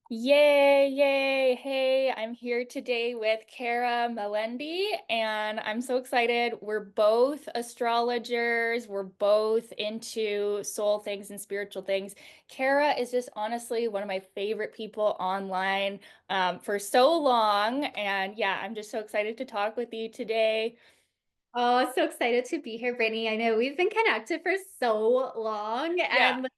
Yay, yay. Hey, I'm here today with Kara Melendi, and I'm so excited. We're both astrologers. We're both into soul things and spiritual things. Kara is just honestly one of my favorite people online for so long. And yeah, I'm just so excited to talk with you today. Oh, so excited to be here, Brittany. I know we've been connected for so long, Yeah. and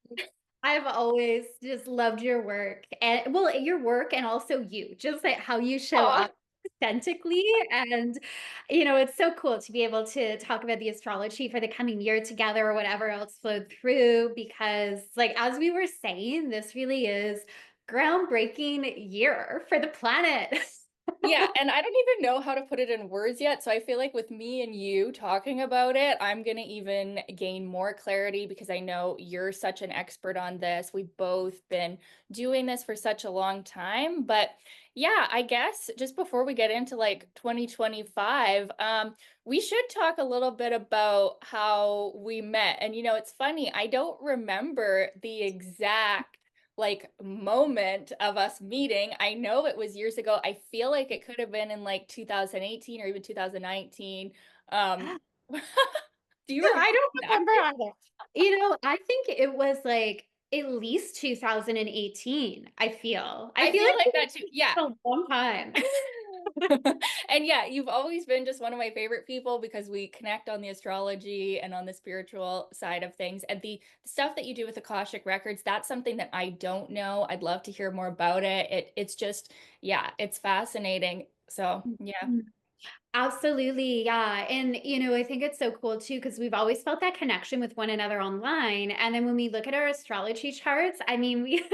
I've always just loved your work and your work and also you, just like how you show Aw. up authentically. And it's so cool to be able to talk about the astrology for the coming year together or whatever else flowed through, because like as we were saying, this really is groundbreaking year for the planet. Yeah, and I don't even know how to put it in words yet. So I feel like with me and you talking about it, I'm gonna even gain more clarity because I know you're such an expert on this. We've both been doing this for such a long time. But yeah, I guess just before we get into like 2025, we should talk a little bit about how we met. And it's funny, I don't remember the exact like moment of us meeting. I know it was years ago. I feel like it could have been in like 2018 or even 2019. Um, do you remember I don't remember exactly? either. I think it was like at least 2018, I I feel feel like like that too. it's Yeah. been a long time. And yeah, you've always been just one of my favorite people because we connect on the astrology and on the spiritual side of things. And the stuff that you do with Akashic Records, that's something that I don't know. I'd love to hear more about it. It's just, yeah, it's fascinating. So, yeah. Absolutely, yeah. And I think it's so cool too because we've always felt that connection with one another online. And then when we look at our astrology charts, I mean, we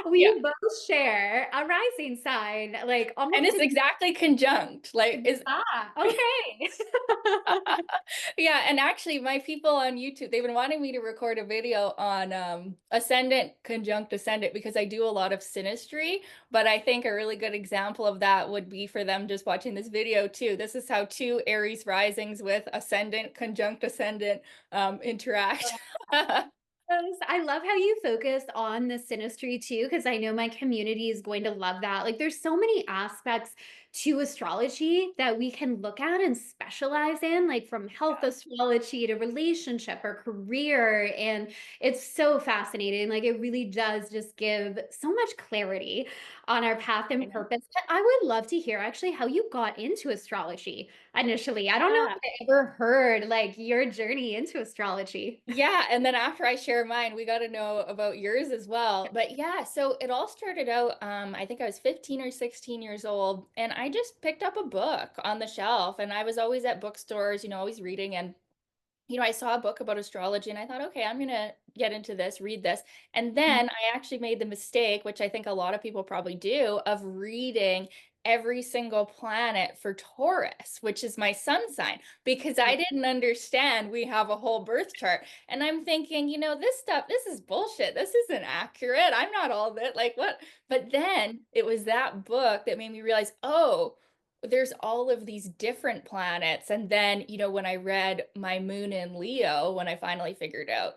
Yeah. we both share a rising sign, like And almost it's exactly conjunct. Like is okay. yeah, and actually my people on YouTube, they've been wanting me to record a video on ascendant conjunct ascendant because I do a lot of synastry, but I think a really good example of that would be for them just watching this video too. This is how two Aries risings with ascendant conjunct ascendant interact. Yes, I love how you focus on the synastry too, because I know my community is going to love that. Like, there's so many aspects to astrology that we can look at and specialize in, like from health astrology to relationship or career. And it's so fascinating. Like, it really does just give so much clarity on our path I and know. purpose. But I would love to hear actually how you got into astrology initially. I don't know Yeah. if I ever heard like your journey into astrology. Yeah, and then after I share mine, we got to know about yours as well. But yeah, so it all started out, I think I was 15 or 16 years old, and I just picked up a book on the shelf, and I was always at bookstores, always reading, and I saw a book about astrology and I thought, okay, I'm gonna get into this, read this. And then I actually made the mistake, which I think a lot of people probably do, of reading every single planet for Taurus, which is my sun sign, because I didn't understand we have a whole birth chart. And I'm thinking, this stuff, this is bullshit. This isn't accurate. I'm not all that. Like, what? But then it was that book that made me realize, oh, there's all of these different planets. And then, when I read my moon in Leo, when I finally figured out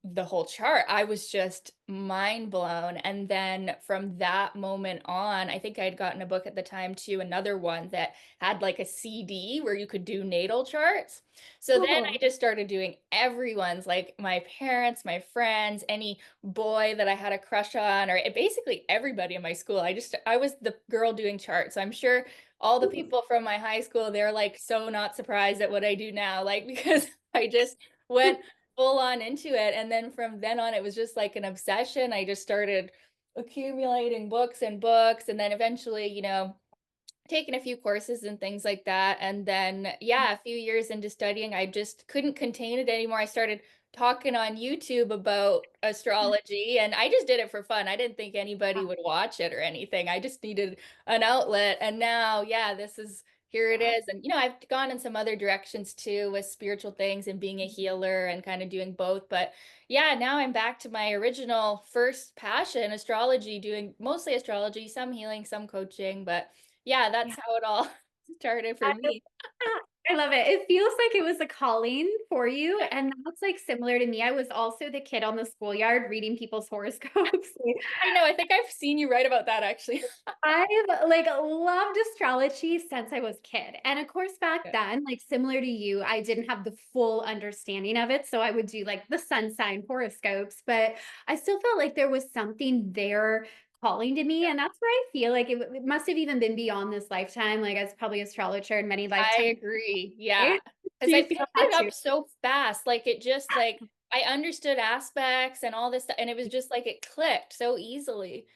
the whole chart, I was just mind blown. And then from that moment on, I think I'd gotten a book at the time too, another one that had like a CD where you could do natal charts. So then I Cool. just started doing everyone's, like my parents, my friends, any boy that I had a crush on, or basically everybody in my school. I was the girl doing charts. So I'm sure all the people from my high school, they're like so not surprised at what I do now, like because I just went full on into it. And then from then on, it was just like an obsession. I just started accumulating books and books, and then eventually, taken a few courses and things like that. And then, yeah, a few years into studying, I just couldn't contain it anymore. I started talking on YouTube about astrology, and I just did it for fun. I didn't think anybody would watch it or anything. I just needed an outlet. And now, yeah, here it is. And, I've gone in some other directions too with spiritual things and being a healer and kind of doing both. But yeah, now I'm back to my original first passion, astrology, doing mostly astrology, some healing, some coaching, but yeah, that's Yeah. how it all started for me. I love it. It feels like it was a calling for you, Yeah. and that's, like, similar to me. I was also the kid on the schoolyard reading people's horoscopes. I know, I think I've seen you write about that actually. I've, like, loved astrology since I was a kid, and, of course, back Yeah. then, like, similar to you, I didn't have the full understanding of it, so I would do, like, the sun sign horoscopes, but I still felt like there was something there calling to me, and that's where I feel like it must have even been beyond this lifetime, like, I was probably astrologer in many I lifetimes, agree, yeah, right? because Do I you feel picked that it too? up so fast, like, it just, like I understood aspects and all this stuff, and it was just like it clicked so easily.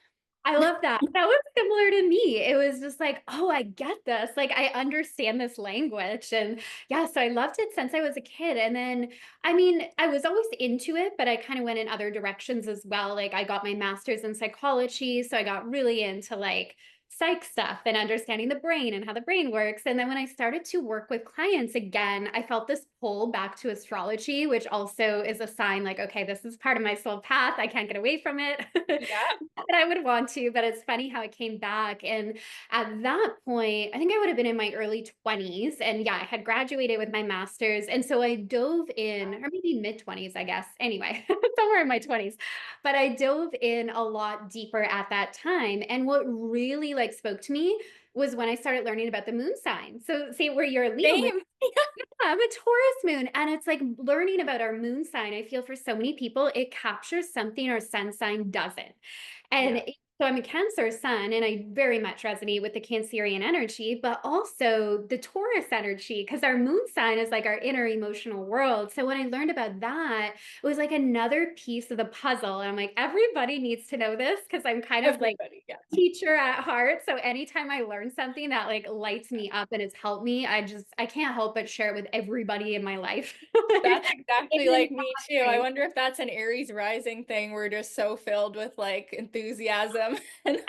I love that. That was similar to me. It was just like, "Oh, I get this. Like, I understand this language." And yeah, so I loved it since I was a kid. And then, I mean, I was always into it, but I kind of went in other directions as well. Like, I got my master's in psychology, so I got really into like psych stuff and understanding the brain and how the brain works. And then when I started to work with clients again, I felt this pull back to astrology, which also is a sign like, okay, this is part of my soul path. I can't get away from it. Yeah, That I would want to, but it's funny how it came back. And at that point, I think I would have been in my early 20s. And yeah, I had graduated with my master's. And so I dove in, or maybe mid 20s, I guess. Anyway, somewhere in my 20s. But I dove in a lot deeper at that time. And what really like spoke to me was when I started learning about the moon sign. So say where you're a Leo moon. same. I'm a Taurus moon, and it's like learning about our moon sign. I feel for so many people, it captures something our sun sign doesn't. And Yeah, so I'm a Cancer sun, and I very much resonate with the Cancerian energy, but also the Taurus energy, because our moon sign is like our inner emotional world. So when I learned about that, it was like another piece of the puzzle. And I'm like, everybody needs to know this because I'm kind of like everybody, yeah. teacher at heart. So anytime I learn something that like lights me up and has helped me, I can't help but share it with everybody in my life. Like, That's exactly in like me too. I my wonder if that's an Aries rising thing. We're just so filled with like enthusiasm. And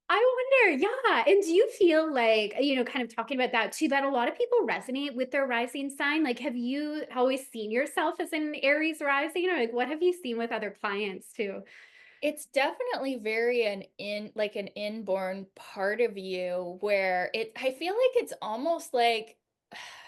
I wonder, yeah. And do you feel like, kind of talking about that too, that a lot of people resonate with their rising sign? Like, have you always seen yourself as an Aries rising, or like what have you seen with other clients too? it's definitely very an inborn part of you where I feel like it's almost like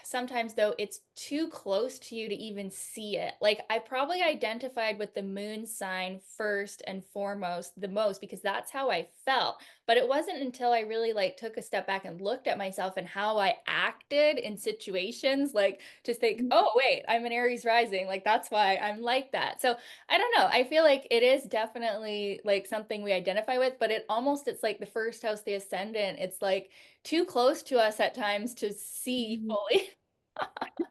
sometimes though it's too close to you to even see it. Like I probably identified with the moon sign first and foremost the most because that's how I felt. But it wasn't until I really like took a step back and looked at myself and how I acted in situations like to think, oh wait, I'm an Aries rising. Like that's why I'm like that. So I don't know. I feel like it is definitely like something we identify with, but it's like the first house, the ascendant. It's like too close to us at times to see Mhm. fully.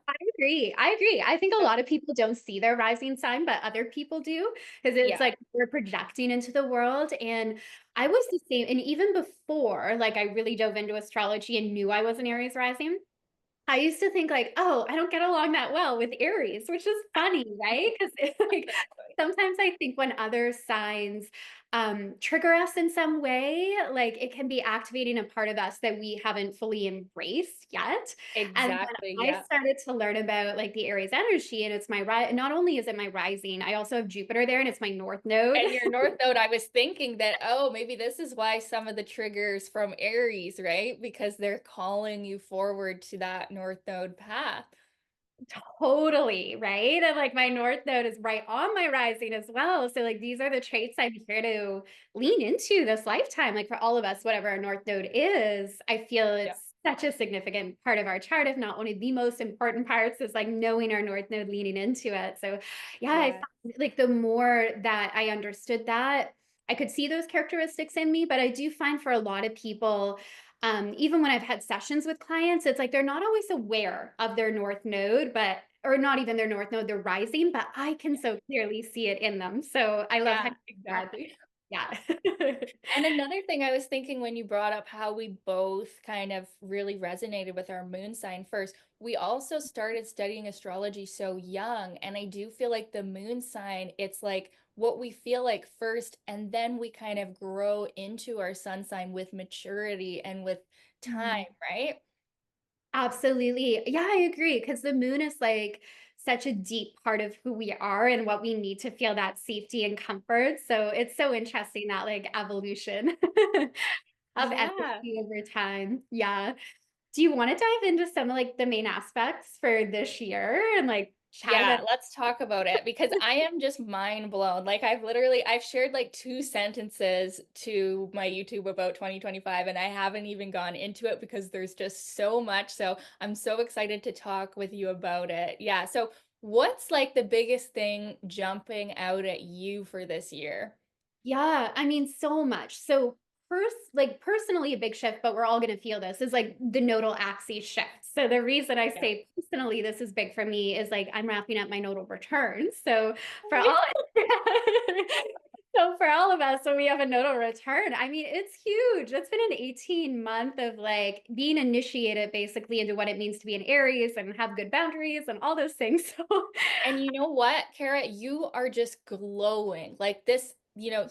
I agree. I agree. I think a lot of people don't see their rising sign, but other people do because it's Yeah. like we're projecting into the world. And I was the same. And even before, like, I really dove into astrology and knew I was an Aries rising. I used to think like, "Oh, I don't get along that well with Aries," which is funny, right? Because like, Exactly. sometimes I think when other signs, trigger us in some way, like, it can be activating a part of us that we haven't fully embraced yet, and Exactly. when I Yeah. started to learn about, like, the Aries energy, and it's my not only is it my rising, I also have Jupiter there, and it's my north node. And your North Node, I was thinking that, oh, maybe this is why some of the triggers from Aries, right? Because they're calling you forward to that North Node path. Totally, right? And like my north node is right on my rising as well. So like these are the traits I'm here to lean into this lifetime. Like for all of us, whatever our north node is, I feel Yeah. it's such a significant part of our chart, if not one of the most important parts, is like knowing our north node, leaning into it. So yeah, I Yeah. found like the more that I understood that, I could see those characteristics in me. But I do find for a lot of people, even when I've had sessions with clients, it's like they're not always aware of their north node, but or not even their north node, they're rising, but I can so clearly see it in them. So I love how Yeah, that. exactly. Yeah. And another thing I was thinking when you brought up how we both kind of really resonated with our moon sign first, we also started studying astrology so young. And I do feel like the moon sign, it's like what we feel like first, and then we kind of grow into our sun sign with maturity and with time, Mhm. right? Absolutely. Yeah, I agree. Because the moon is like such a deep part of who we are and what we need to feel that safety and comfort. So it's so interesting that like evolution of Yeah. empathy over time. Yeah. Do you want to dive into some of like the main aspects for this year and like chat Yeah, about? let's talk about it because I am just mind blown. Like I've shared like two sentences to my YouTube about 2025 and I haven't even gone into it because there's just so much. So I'm so excited to talk with you about it. Yeah. So what's like the biggest thing jumping out at you for this year? Yeah, I mean, so much. So first, like personally, a big shift, but we're all going to feel this is like the nodal axis shift. So the reason I Yeah. say personally this is big for me is like I'm wrapping up my nodal return. So for Me all too. so for all of us, when we have a nodal return, I mean, it's huge. It's been an 18-month of like being initiated basically into what it means to be an Aries and have good boundaries and all those things. So And you know what, Kara, you are just glowing. Like this,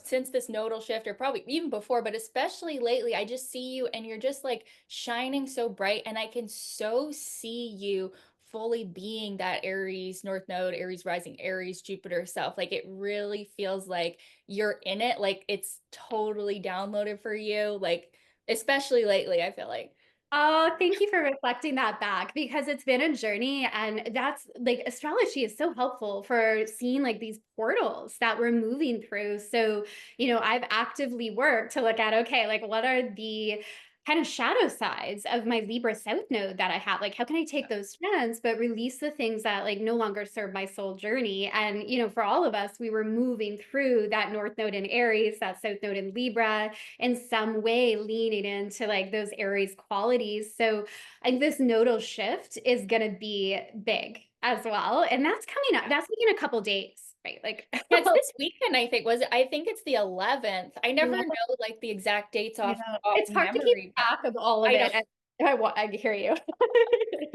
since this nodal shift, or probably even before, but especially lately, I just see you and you're just like shining so bright. And I can so see you fully being that Aries North Node, Aries rising, Aries Jupiter self. Like it really feels like you're in it. Like it's totally downloaded for you. Like, especially lately, I feel like. oh, thank you for reflecting that back because it's been a journey. And that's like astrology is so helpful for seeing like these portals that we're moving through. So, I've actively worked to look at, okay, like what are the kind of shadow sides of my Libra South node that I have? Like, how can I take those strands, but release the things that like no longer serve my soul journey? And, for all of us, we were moving through that North node in Aries, that South node in Libra in some way leaning into like those Aries qualities. So I think this nodal shift is going to be big as well. And that's coming up. That's like in a couple days, right? Like Yeah, it's this weekend, I think. Was it? I think it's the 11th. I never 11, know like the exact dates off it's hard to keep memory, but track of all of I know. it. And I hear you.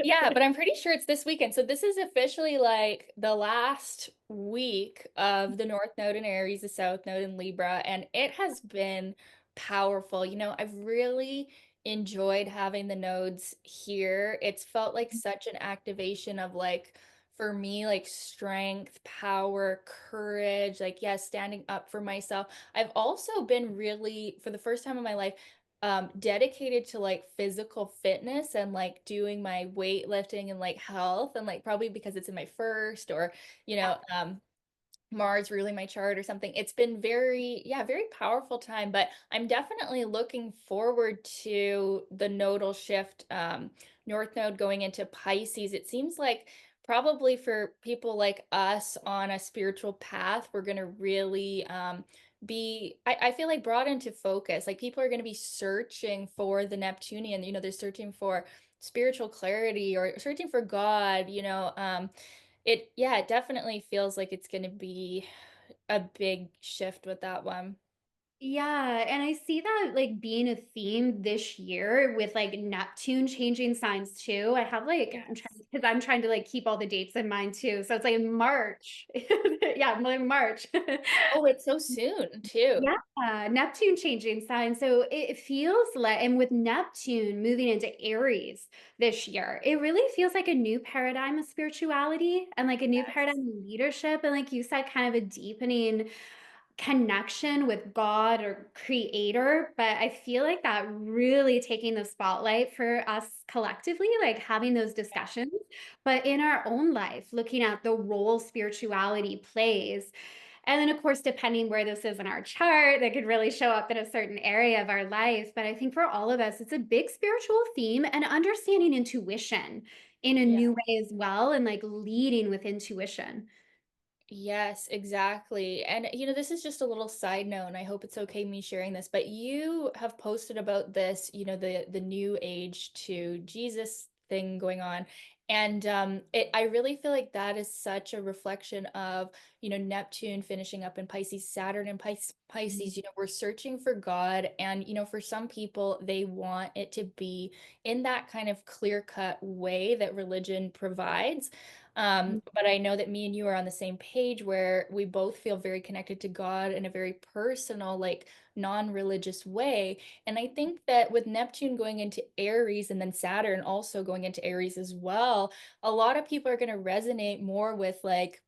Yeah, but I'm pretty sure it's this weekend. So this is officially like the last week of the North Node in Aries, the South Node in Libra, and it has been powerful. I've really enjoyed having the nodes here. It's felt like such an activation of like for me like strength, power, courage, like yeah, standing up for myself. I've also been really for the first time in my life dedicated to like physical fitness and like doing my weightlifting and like health and like probably because it's in my first or you know Mars ruling my chart or something. It's been very powerful time, but I'm definitely looking forward to the nodal shift, North Node going into Pisces. It seems like probably for people like us on a spiritual path, we're going to really I feel like brought into focus. Like people are going to be searching for the Neptunian, they're searching for spiritual clarity or searching for God, it definitely feels like it's going to be a big shift with that one. Yeah, and I see that like being a theme this year with like Neptune changing signs too. I have like I'm trying Yes. because I'm trying to like keep all the dates in mind too. So it's like in March. Yeah, like March. Oh, it's so soon too. Yeah, Neptune changing signs. So it feels like, and with Neptune moving into Aries this year, it really feels like a new paradigm of spirituality and like a new Yes. paradigm of leadership. And like you said, kind of a deepening connection with God or creator, but I feel like that really taking the spotlight for us collectively, like having those discussions, but in our own life, looking at the role spirituality plays. And then, of course, depending where this is in our chart, that could really show up in a certain area of our life. But I think for all of us, it's a big spiritual theme and understanding intuition in a Yeah. new way as well, and like leading with intuition. Yes, exactly. And this is just a little side note, and I hope it's okay me sharing this, but you have posted about this, the new age to Jesus thing going on. And I really feel like that is such a reflection of, Neptune finishing up in Pisces, Saturn and Pisces, we're searching for God. And, for some people, they want it to be in that kind of clear-cut way that religion provides. But I know that me and you are on the same page where we both feel very connected to God in a very personal, like non-religious way. And I think that with Neptune going into Aries and then Saturn also going into Aries as well, a lot of people are going to resonate more with like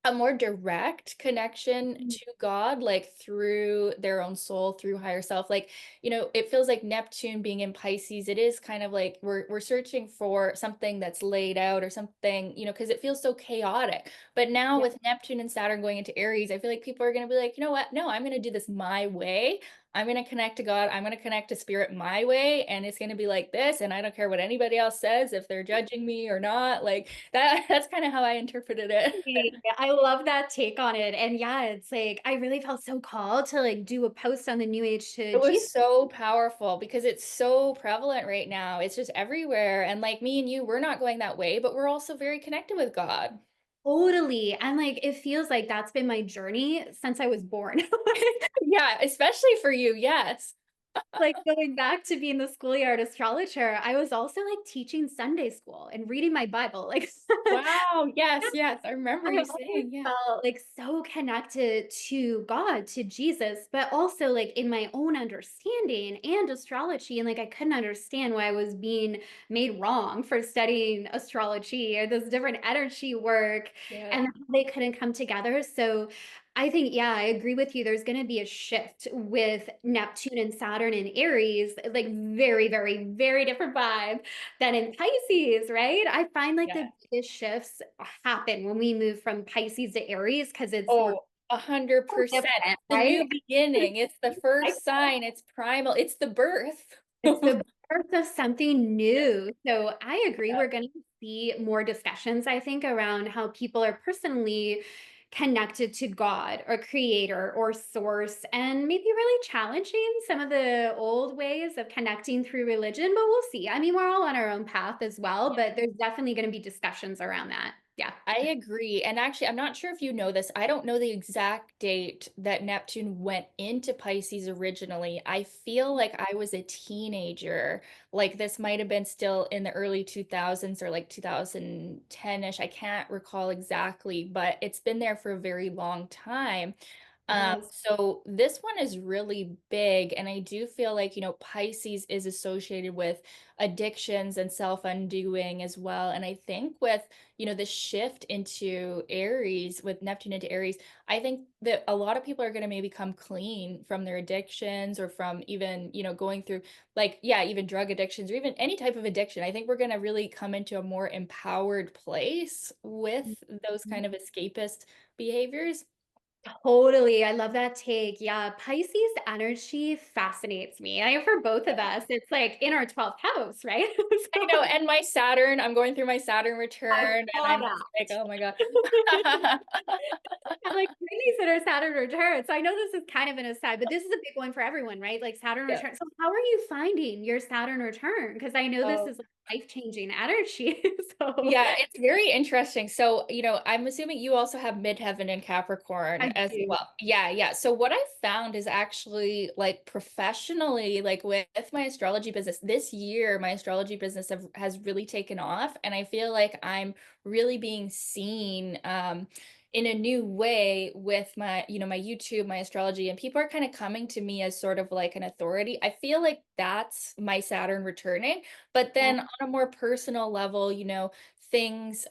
a more direct connection Mm. to God, like through their own soul, through higher self. Like, it feels like Neptune being in Pisces, it is kind of like we're searching for something that's laid out or something, because it feels so chaotic. But now Yeah. with Neptune and Saturn going into Aries, I feel like people are going to be like, you know what? No, I'm going to do this my way. I'm going to connect to God. I'm going to connect to spirit my way. And it's going to be like this. And I don't care what anybody else says, if they're judging me or not. Like that's kind of how I interpreted it. Yeah, I love that take on it. And yeah, it's like I really felt so called to like do a post on the new age to It was Jesus. so powerful because it's so prevalent right now. It's just everywhere. And like me and you, we're not going that way, but we're also very connected with God. Totally. And like it feels like that's been my journey since I was born. Yeah, especially for you. Yes. Like going back to being the schoolyard astrologer, I was also like teaching Sunday school and reading my Bible. Like Wow. Yes. Yes. I remember I you always saying, yeah. felt like so connected to God, to Jesus, but also like in my own understanding and astrology. And like I couldn't understand why I was being made wrong for studying astrology or this different energy work Yeah. and how they couldn't come together. So I think, yeah, I agree with you. There's going to be a shift with Neptune and Saturn and Aries, like very, very, very different vibe than in Pisces, right? I find like the Yeah. biggest shifts happen when we move from Pisces to Aries because we're Oh, so 100%. different, It's the right? new beginning. It's the Like, first sign. It's primal. It's the birth. it's the birth of something new. So I agree. Yeah. We're going to see more discussions, I think, around how people are personally connected to God or creator or source, and maybe really challenging some of the old ways of connecting through religion. But we'll see. I mean, we're all on our own path as well, but there's definitely going to be discussions around that. Yeah. I agree. And actually, I'm not sure if you know this. I don't know the exact date that Neptune went into Pisces originally. I feel like I was a teenager. Like this might have been still in the early 2000s or like 2010-ish. I can't recall exactly, but it's been there for a very long time. Yes. So this one is really big, and I do feel like, Pisces is associated with addictions and self-undoing as well. And I think with, the shift into Aries, with Neptune into Aries, I think that a lot of people are going to maybe come clean from their addictions or from even, going through like, yeah, even drug addictions or even any type of addiction. I think we're going to really come into a more empowered place with those kind of escapist behaviors. Totally. I love that take. Yeah. Pisces energy fascinates me. I for both of us, it's like in our 12th house, right? I So know, and my Saturn, I'm going through my Saturn I return, and saw I'm just like, that. oh my God. I'm like crazy that our Saturn return. So I know this is kind of an aside, but this is a big one for everyone, right? Like Saturn Yeah. return. So how are you finding your Saturn return? Because I know this Oh, is like life-changing energy. So yeah, it's very interesting. So, I'm assuming you also have midheaven in Capricorn I as do. well. Yeah, yeah. So what I found is actually like professionally, like with my astrology business, this year my astrology business has really taken off, and I feel like I'm really being seen in a new way with my, my YouTube, my astrology, and people are kind of coming to me as sort of like an authority. I feel like that's my Saturn returning. But Yeah. then on a more personal level, things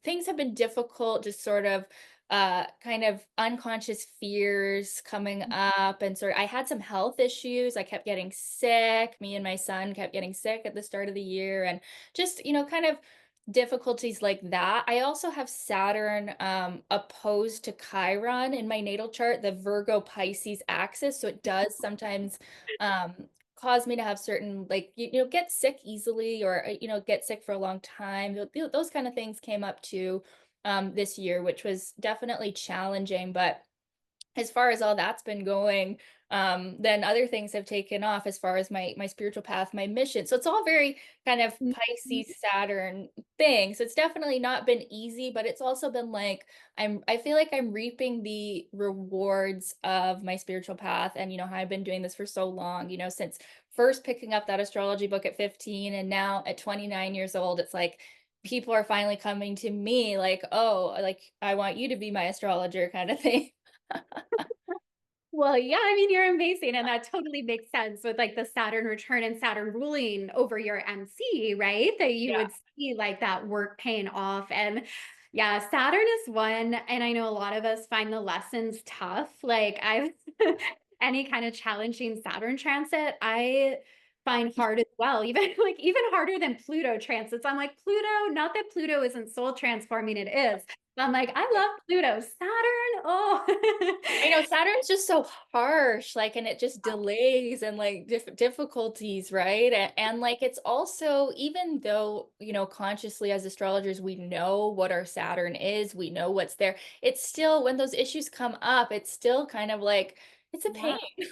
things have been difficult, just sort of kind of unconscious fears coming up, and sort of I had some health issues. I kept getting sick. Me and my son kept getting sick at the start of the year, and just, kind of difficulties like that. I also have Saturn opposed to Chiron in my natal chart, the Virgo Pisces axis, so it does sometimes cause me to have certain, like, get sick easily, or get sick for a long time. Those kind of things came up too this year, which was definitely challenging. But as far as all that's been going, then other things have taken off as far as my spiritual path, my mission. So it's all very kind of Mhm. Pisces Saturn thing. So it's definitely not been easy, but it's also been like I feel like I'm reaping the rewards of my spiritual path, and how I've been doing this for so long, since first picking up that astrology book at 15, and now at 29 years old, it's like people are finally coming to me like, oh, like I want you to be my astrologer kind of thing. Well, yeah, I mean, you're amazing. And that totally makes sense with like the Saturn return and Saturn ruling over your MC, right? That you Yeah. would see like that work paying off. And Yeah, Saturn is one, and I know a lot of us find the lessons tough. Like I've any kind of challenging Saturn transit, I find hard as well. Even like even harder than Pluto transits. I'm like, Pluto, not that Pluto isn't soul transforming, it is. But I'm like, I love Pluto. Saturn, oh. I know Saturn's just so harsh, like, and it just delays and like difficulties, right? And like, it's also, even though, consciously as astrologers, we know what our Saturn is, we know what's there, it's still, when those issues come up, it's still kind of like, it's a pain. Yeah.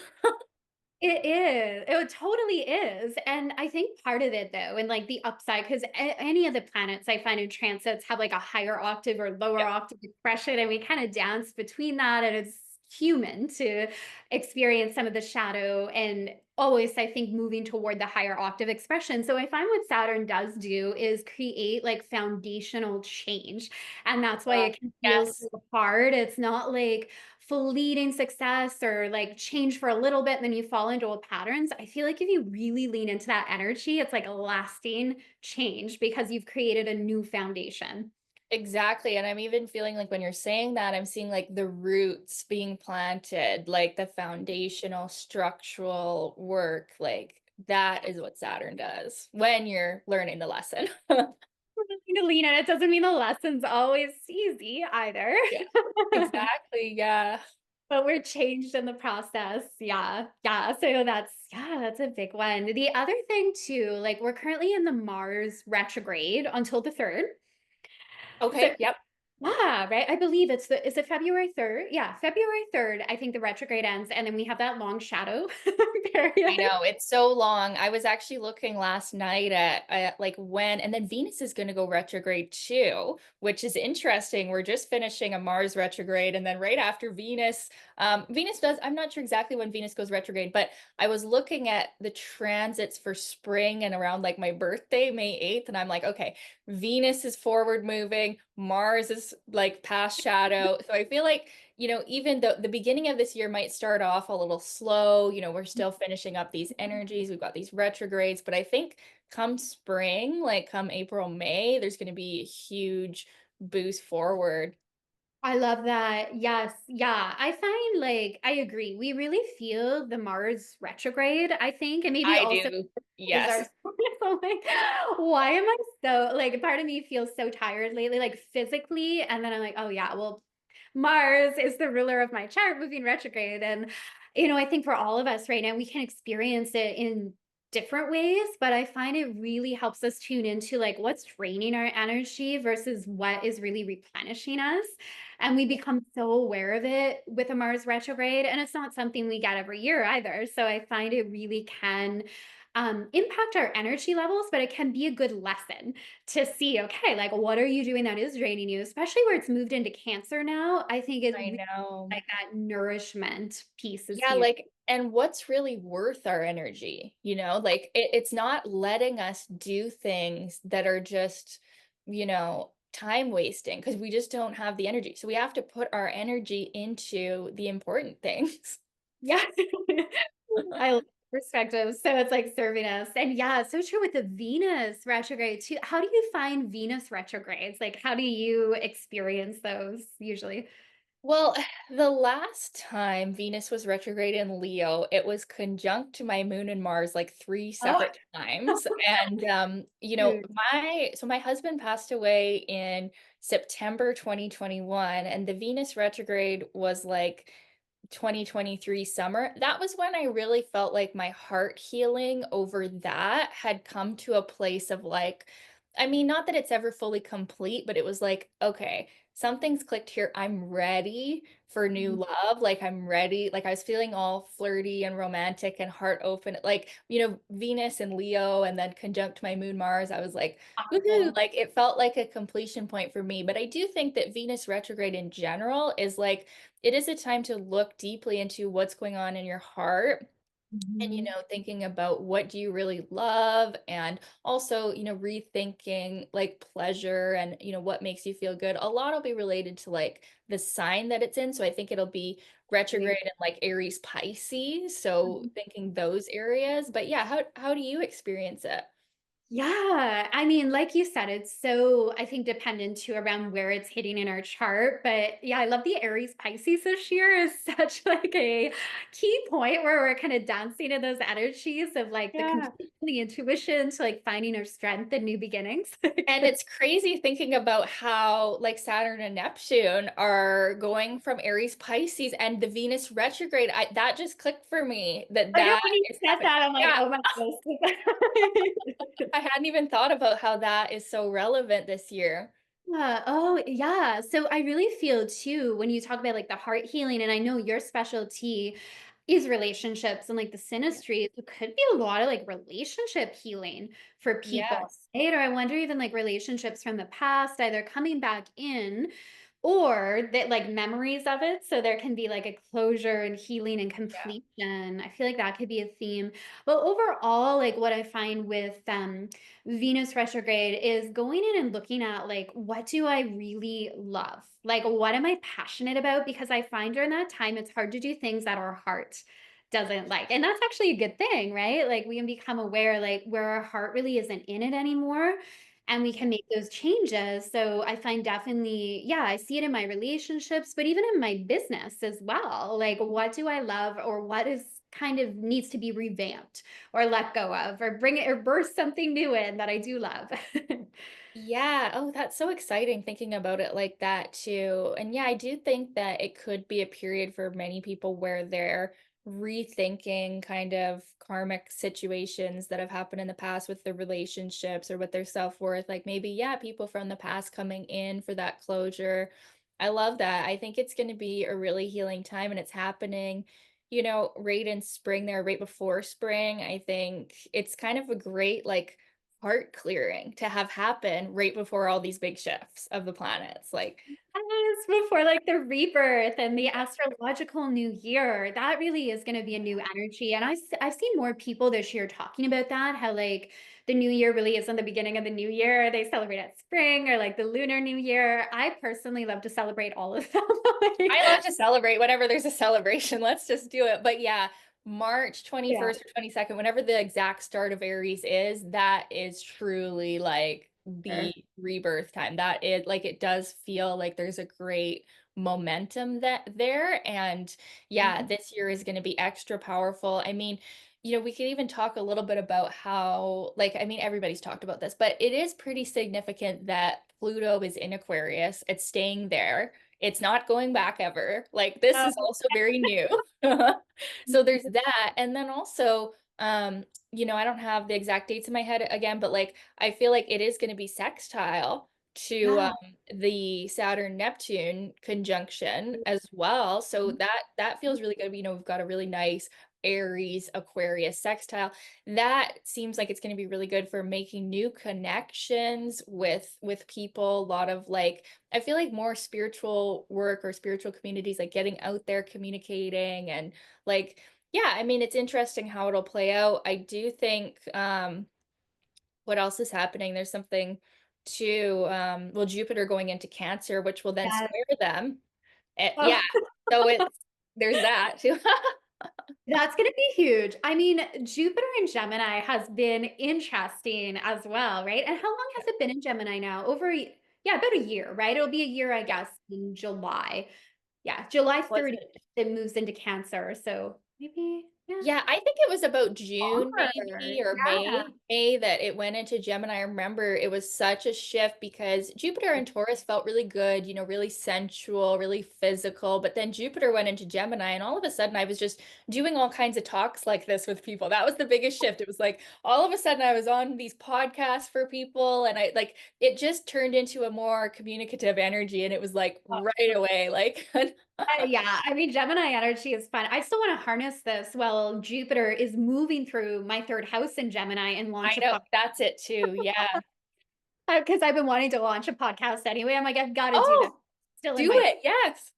It is. It totally is. And I think part of it though, and like the upside, because any of the planets I find in transits have like a higher octave or lower Yeah. octave expression, and we kind of dance between that. And it's human to experience some of the shadow and always, I think, moving toward the higher octave expression. So I find what Saturn does do is create like foundational change. And that's why it can feel Yes. so hard. It's not like fleeting success or like change for a little bit and then you fall into old patterns. I feel like if you really lean into that energy, it's like a lasting change because you've created a new foundation. Exactly. And I'm even feeling like when you're saying that, I'm seeing like the roots being planted, like the foundational structural work. Like that is what Saturn does when you're learning the lesson. To lean in, it doesn't mean the lesson's always easy either. Yeah, exactly. Yeah. But we're changed in the process. Yeah. Yeah. So that's a big one. The other thing too, like we're currently in the Mars retrograde until the 3rd. So Okay. Yep. yeah, right. I believe is it February 3rd? Yeah, February 3rd. I think the retrograde ends, and then we have that long shadow I period. know it's so long. I was actually looking last night at like when, and then Venus is going to go retrograde too, which is interesting. We're just finishing a Mars retrograde, and then right after Venus, Venus does. I'm not sure exactly when Venus goes retrograde, but I was looking at the transits for spring and around like my birthday, May 8th, and I'm like, okay, Venus is forward moving, Mars is like past shadow. So I feel like, even though the beginning of this year might start off a little slow, we're still finishing up these energies. We've got these retrogrades, but I think come spring, like come April, May, there's going to be a huge boost forward. I love that. Yes. Yeah. I find like I agree. We really feel the Mars retrograde, I think, and maybe I also do. is our Yes. so like, why am I so like part of me feels so tired lately, like physically, and then I'm like, oh yeah, well, Mars is the ruler of my chart moving retrograde. And, I think for all of us right now, we can experience it in different ways, but I find it really helps us tune into like what's draining our energy versus what is really replenishing us. And we become so aware of it with a Mars retrograde. And it's not something we get every year either. So I find it really can impact our energy levels, but it can be a good lesson to see, okay, like what are you doing that is draining you, especially where it's moved into Cancer now. I think it's I really know. like that nourishment piece is Yeah, huge. like, and what's really worth our energy, like it's not letting us do things that are just, time wasting because we just don't have the energy. So we have to put our energy into the important things. Yeah. I love perspective. So it's like serving us. And yeah, so true with the Venus retrograde too. How do you find Venus retrogrades? Like, how do you experience those usually? Well, the last time Venus was retrograde in Leo, it was conjunct to my moon and Mars like three Oh, separate times. And dude. my husband passed away in September 2021, and the Venus retrograde was like 2023 summer. That was when I really felt like my heart healing over that had come to a place of like, I mean, not that it's ever fully complete, but it was like, okay, something's clicked here. I'm ready for new love. Like I'm ready. Like I was feeling all flirty and romantic and heart open. Like, Venus and Leo and then conjunct my moon Mars. I was like, woohoo, Powerful. like it felt like a completion point for me. But I do think that Venus retrograde in general is like, it is a time to look deeply into what's going on in your heart and Mhm. thinking about what do you really love, and also rethinking like pleasure and what makes you feel good. A lot will be related to like the sign that it's in, so I think it'll be retrograde in like Aries Pisces, so thinking those areas. But yeah, how do you experience it? Yeah, I mean, like you said, it's so, I think, dependent too around where it's hitting in our chart. But yeah, I love the Aries Pisces this year is such like a key point where we're kind of dancing in those energies of like the Yeah. completion, the intuition to like finding our strength and new beginnings. And it's crazy thinking about how like Saturn and Neptune are going from Aries Pisces and the Venus retrograde. That just clicked for me that I know that when you is said happening. that, I'm like, Yeah, oh my goodness. I hadn't even thought about how that is so relevant this year. Yeah. Oh, yeah. So I really feel too when you talk about like the heart healing, and I know your specialty is relationships and like the Yeah. synastry. It could be a lot of like relationship healing for people, Yes. right? Or I wonder even like relationships from the past, either coming back in or that like memories of it. So there can be like a closure and healing and Yeah. completion. I feel like that could be a theme. But overall, like what I find with Venus retrograde is going in and looking at like, what do I really love? Like, what am I passionate about? Because I find during that time, it's hard to do things that our heart doesn't like. And that's actually a good thing, right? Like, we can become aware, like, where our heart really isn't in it anymore. And we Yeah. can make those changes. So I find definitely, yeah, I see it in my relationships, but even in my business as well. Like, what do I love or what is kind of needs to be revamped? Or let go of or bring it or burst something new in that I do love. Yeah. Oh, that's so exciting thinking about it like that too. And yeah, I do think that it could be a period for many people where they're rethinking kind of karmic situations that have happened in the past with their relationships or with their self-worth. Like maybe, yeah, people from the past coming in for that closure. I love that. I think it's going to be a really healing time and it's happening, right in spring there, right before spring. I think it's kind of a great like heart clearing to have happen right before all these big shifts of the planets. Like, Yes, before like the rebirth and the astrological new year, that really is going to be a new energy. And I've seen more people this year talking about that, how like the new year really isn't the beginning of the new year. They celebrate at spring or like the lunar new year. I personally love to celebrate all of them. Like, I love to celebrate whenever there's a celebration. Let's just do it. But yeah, March yeah. 21st or 22nd, whenever the exact start of Aries is, that is truly like the Sure. rebirth time. That is like it does feel like there's a great momentum that there. And yeah, Mhm. this year is going to be extra powerful. I mean, we could even talk a little bit about how, like, I mean, everybody's talked about this, but it is pretty significant that Pluto is in Aquarius. It's staying there. It's not going back ever. Like this is Oh, also very new. So there's that. And then also, I don't have the exact dates in my head again, but like I feel like it is going to be sextile to yeah. the Saturn Neptune conjunction as well. So that feels really good. We've got a really nice Aries Aquarius sextile. That seems like it's going to be really good for making new connections with people. A lot of like I feel like more spiritual work or spiritual communities, like getting out there, communicating, and like, yeah, I mean, it's interesting how it'll play out. I do think, what else is happening? There's something to, well, Jupiter going into Cancer, which will then Yeah. square them. Yeah, Oh. so there's that too. That's gonna be huge. I mean, Jupiter in Gemini has been interesting as well, right? And how long has it been in Gemini now? Yeah, about a year, right? It'll be a year, I Yeah. guess, in July. Yeah, July Was 30th, it? it moves into Cancer. So maybe, yeah, Yeah, I think it was about June longer. maybe or Yeah. May that it went into Gemini. I remember it was such a shift because Jupiter and Taurus felt really good, really sensual, really physical. But then Jupiter went into Gemini, and all of a sudden I was just doing all kinds of talks like this with people. That was the biggest shift. It was like all of a sudden I was on these podcasts for people, and I like it just turned into a more communicative energy, and it was like right away, like Yeah, I mean, Gemini energy is fun. I still want to harness this while Jupiter is moving through my third house in Gemini and launch I a know podcast. that's it too. Yeah. Because I've been wanting to launch a podcast anyway. I'm like, I've got to do this. Oh, Still in do my it. Yes.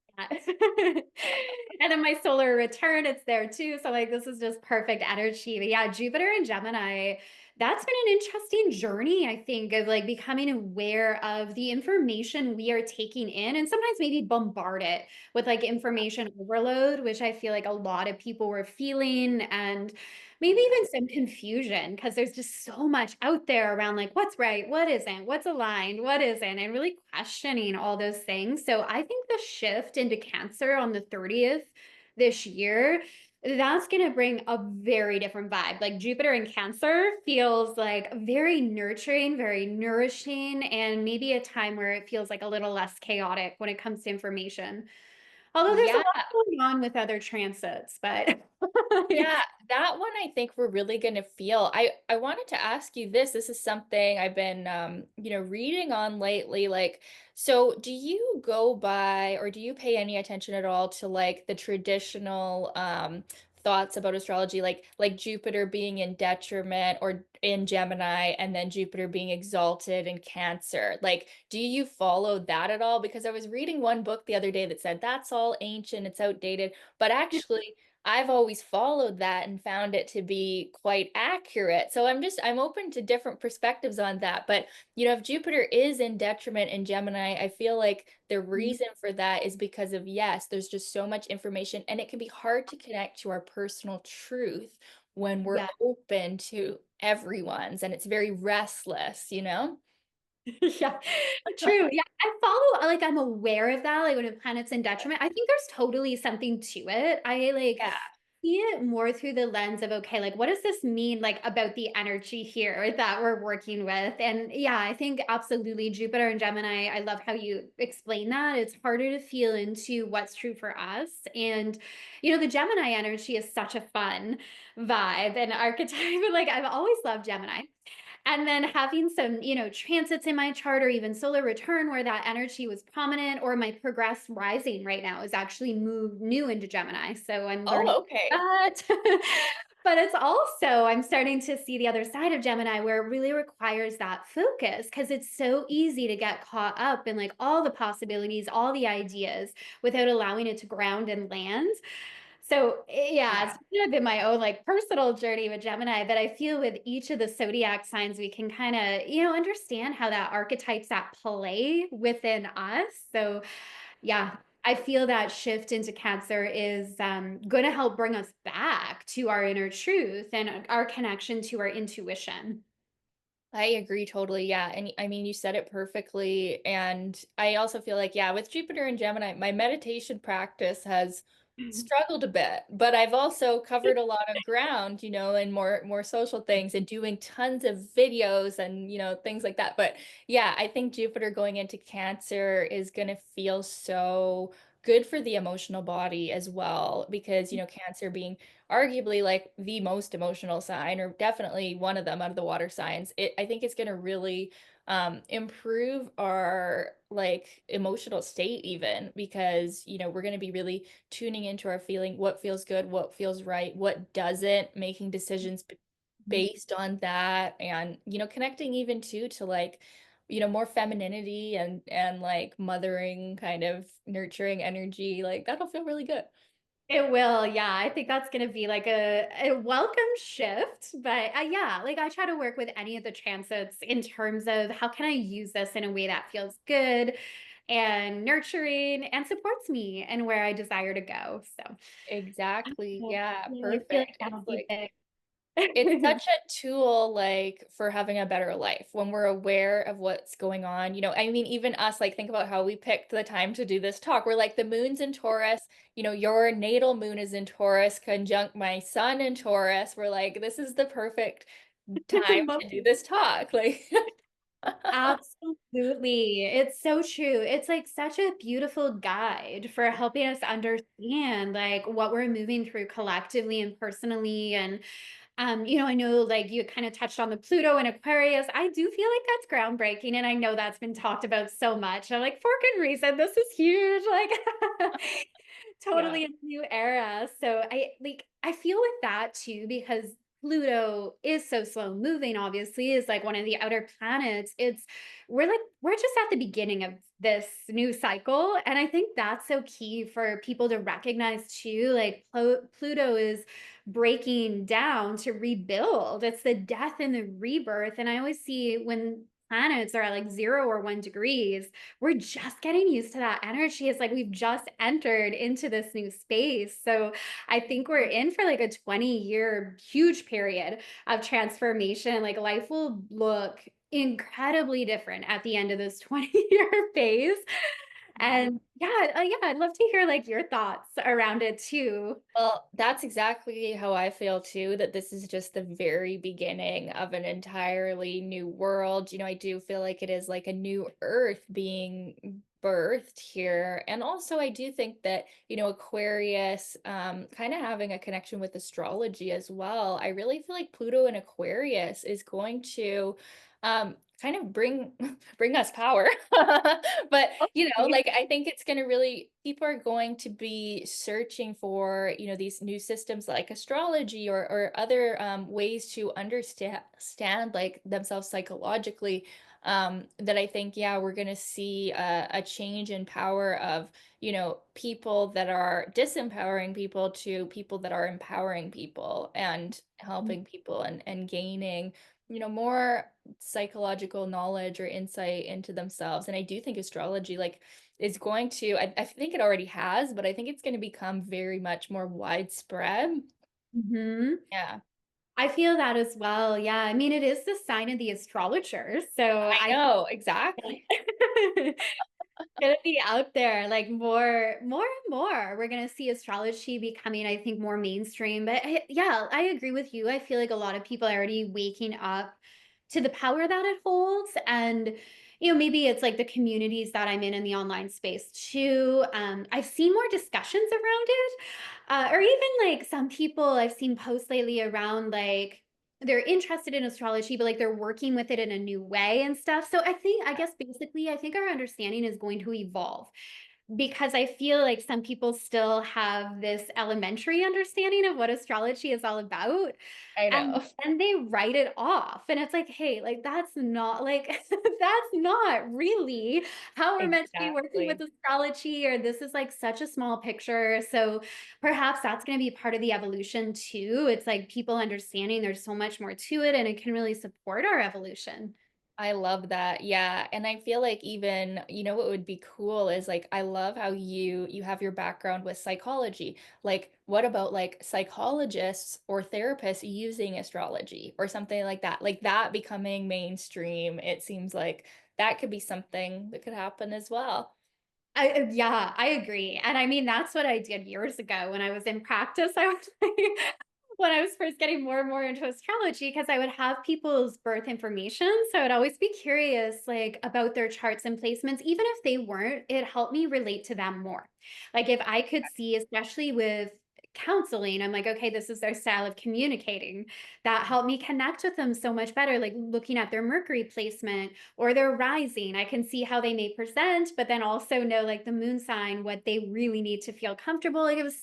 and then my solar return, it's there too. So like this is just perfect energy. But yeah, Jupiter and Gemini, That's been an interesting journey, I think, of like becoming aware of the information we are taking in and sometimes maybe bombard it with like information overload, which I feel like a lot of people were feeling, and maybe Yeah. even some confusion because there's just so much out there around like what's right, what isn't, what's aligned, what isn't, and really questioning all those things. So I think the shift into Cancer on the 30th this year, that's going to bring a very different vibe. Like Jupiter in Cancer feels like very nurturing, very nourishing, and maybe a time where it feels like a little less chaotic when it comes to information. Although there's a Yeah. lot going on with other transits, but Yeah, that one I think we're really going to feel. I wanted to ask you this. This is something I've been reading on lately. Like, so do you go by or do you pay any attention at all to like the traditional thoughts about astrology, like Jupiter being in detriment or in Gemini and then Jupiter being exalted in Cancer? Like, do you follow that at all? Because I was reading one book the other day that said that's all ancient, it's outdated, but actually I've always followed that and found it to be quite accurate. So I'm open to different perspectives on that. But if Jupiter is in detriment in Gemini, I feel like the reason for that is because of, yes, there's just so much information and it can be hard to connect to our personal truth when we're yeah. open to everyone's and it's very restless, you know? Yeah, true. Yeah, I follow, like, I'm aware of that, like, when a planet's in detriment, I think there's totally something to it. I, like, Yeah. see it more through the lens of, okay, like, what does this mean, like, about the energy here that we're working with? And yeah, I think absolutely Jupiter and Gemini, I love how you explain that. It's harder to feel into what's true for us. And, the Gemini energy is such a fun vibe and archetype. Like, I've always loved Gemini. And then having some, transits in my chart or even solar return where that energy was prominent, or my progress rising right now is actually moved new into Gemini. So I'm learning Oh, okay. that. But it's also, I'm starting to see the other side of Gemini where it really requires that focus because it's so easy to get caught up in like all the possibilities, all the ideas without allowing it to ground and land. So, yeah, Yeah. it's kind of been my own like personal journey with Gemini, but I feel with each of the zodiac signs, we can kind of, understand how that archetype's at play within us. So, yeah, I feel that shift into Cancer is going to help bring us back to our inner truth and our connection to our intuition. I agree totally. Yeah. And I mean, you said it perfectly. And I also feel like, yeah, with Jupiter and Gemini, my meditation practice has struggled a bit, but I've also covered a lot of ground, and more social things and doing tons of videos and, things like that. But yeah, I think Jupiter going into Cancer is going to feel so good for the emotional body as well because, Cancer being arguably like the most emotional sign or definitely one of them out of the water signs, I think it's going to really improve our like emotional state even because we're going to be really tuning into our feeling, what feels good, what feels right, what doesn't, making decisions based on that, and connecting even too to like more femininity and like mothering kind of nurturing energy, like that'll feel really good. It will, yeah. I think that's gonna be like a welcome shift. But yeah, like I try to work with any of the transits in terms of how can I use this in a way that feels good and nurturing and supports me and where I desire to go. So Exactly. Yeah, yeah, I feel like perfect. that'll It's be like big. it's such a tool like for having a better life when we're aware of what's going on. I mean, even us, like think about how we picked the time to do this talk. We're like the moon's in Taurus, your natal moon is in Taurus, conjunct my sun in Taurus. We're like, this is the perfect time to do this talk. Like, Absolutely. It's so true. It's like such a beautiful guide for helping us understand like what we're moving through collectively and personally. And I know like you kind of touched on the Pluto and Aquarius. I do feel like that's groundbreaking. And I know that's been talked about so much. I'm like, for good reason. This is huge. Like yeah. totally a new era. So I feel with that too, because Pluto is so slow moving, obviously, is like one of the outer planets. We're just at the beginning of this new cycle. And I think that's so key for people to recognize too. Like Pluto is breaking down to rebuild, it's the death and the rebirth. And I always see when planets are at like 0 or 1 degrees, we're just getting used to that energy. It's like we've just entered into this new space. So I think we're in for like a 20-year huge period of transformation. Like life will look incredibly different at the end of this 20-year phase. And yeah, yeah, I'd love to hear like your thoughts around it too. Well, that's exactly how I feel too, that this is just the very beginning of an entirely new world. I do feel like it is like a new earth being birthed here. And also I do think that, Aquarius, kind of having a connection with astrology as well. I really feel like Pluto in Aquarius is going to kind of bring bring us power. But Okay. like I think it's going to really, people are going to be searching for, these new systems like astrology or other ways to understand like themselves psychologically. That I think, yeah, we're going to see a change in power of, people that are disempowering people to people that are empowering people and helping people and gaining, more psychological knowledge or insight into themselves. And I do think astrology like is going to, I think it already has, but I think it's going to become very much more widespread. Mhm. Yeah, I feel that as well. Yeah. I mean, it is the sign of the astrologer. So I I know, exactly. gonna be out there like more and more. We're gonna see astrology becoming, I think, more mainstream. But yeah, I agree with you. I feel like a lot of people are already waking up to the power that it holds. And maybe it's like the communities that I'm in the online space too. I've seen more discussions around it, or even like some people I've seen posts lately around like they're interested in astrology, but like they're working with it in a new way and stuff. So I guess basically, I think our understanding is going to evolve because I feel like some people still have this elementary understanding of what astrology is all about. I And know. then they write it off. And it's like, hey, like that's not like that's not really how we're meant to be working with Exactly. astrology, or this is like such a small picture. So perhaps that's going to be part of the evolution too. It's like people understanding there's so much more to it and it can really support our evolution. I love that. Yeah. And I feel like even, what would be cool is like I love how you have your background with psychology. Like what about like psychologists or therapists using astrology or something like that? Like that becoming mainstream. It seems like that could be something that could happen as well. Yeah, I agree. And I mean, that's what I did years ago when I was in practice. I was like, when I was first getting more and more into astrology, because I would have people's birth information. So I'd always be curious, like, about their charts and placements. Even if they weren't, it helped me relate to them more. Like, if I could see, especially with counseling, I'm like, okay, this is their style of communicating. That helped me connect with them so much better. Like looking at their Mercury placement or their rising, I can see how they may present, but then also know like the moon sign, what they really need to feel comfortable. Like it's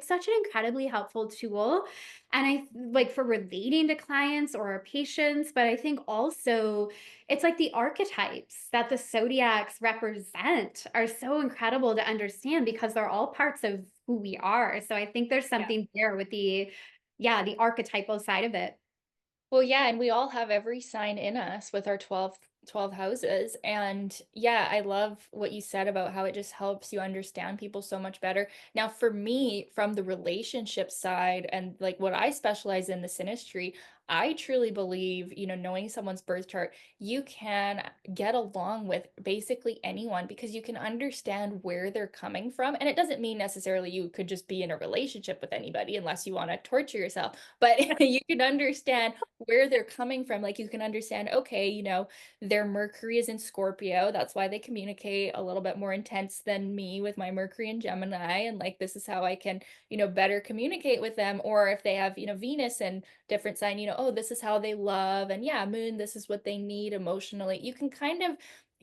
such an incredibly helpful tool. And I like for relating to clients or patients, but I think also it's like the archetypes that the zodiacs represent are so incredible to understand because they're all parts of who we are. So I think there's something there with yeah, the archetypal side of it. Well, yeah, and we all have every sign in us with our 12 houses. And yeah, I love what you said about how it just helps you understand people so much better. Now, for me, from the relationship side and like what I specialize in, the synastry, I truly believe, knowing someone's birth chart, you can get along with basically anyone because you can understand where they're coming from. And it doesn't mean necessarily you could just be in a relationship with anybody unless you want to torture yourself, but you can understand where they're coming from. Like you can understand, okay, their Mercury is in Scorpio. That's why they communicate a little bit more intense than me with my Mercury in Gemini. And like, this is how I can, better communicate with them. Or if they have, Venus and different sign, oh, this is how they love. And yeah, moon, this is what they need emotionally. You can kind of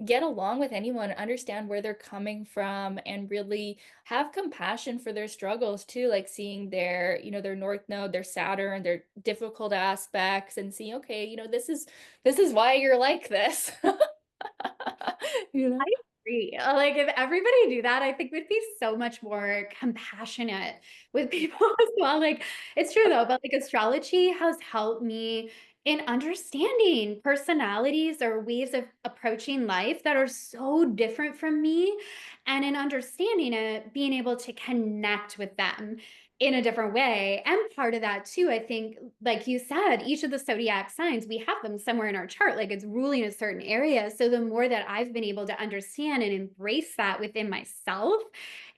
get along with anyone, understand where they're coming from, and really have compassion for their struggles too, like seeing their, their North Node, their Saturn, their difficult aspects, and see, okay, this is why you're like this. You I know? agree. Like if everybody do that, I think we'd be so much more compassionate with people as well. Like it's true though, but like astrology has helped me in understanding personalities or ways of approaching life that are so different from me. And in understanding it, being able to connect with them in a different way. And part of that too, I think, like you said, each of the zodiac signs, we have them somewhere in our chart, like it's ruling a certain area. So the more that I've been able to understand and embrace that within myself,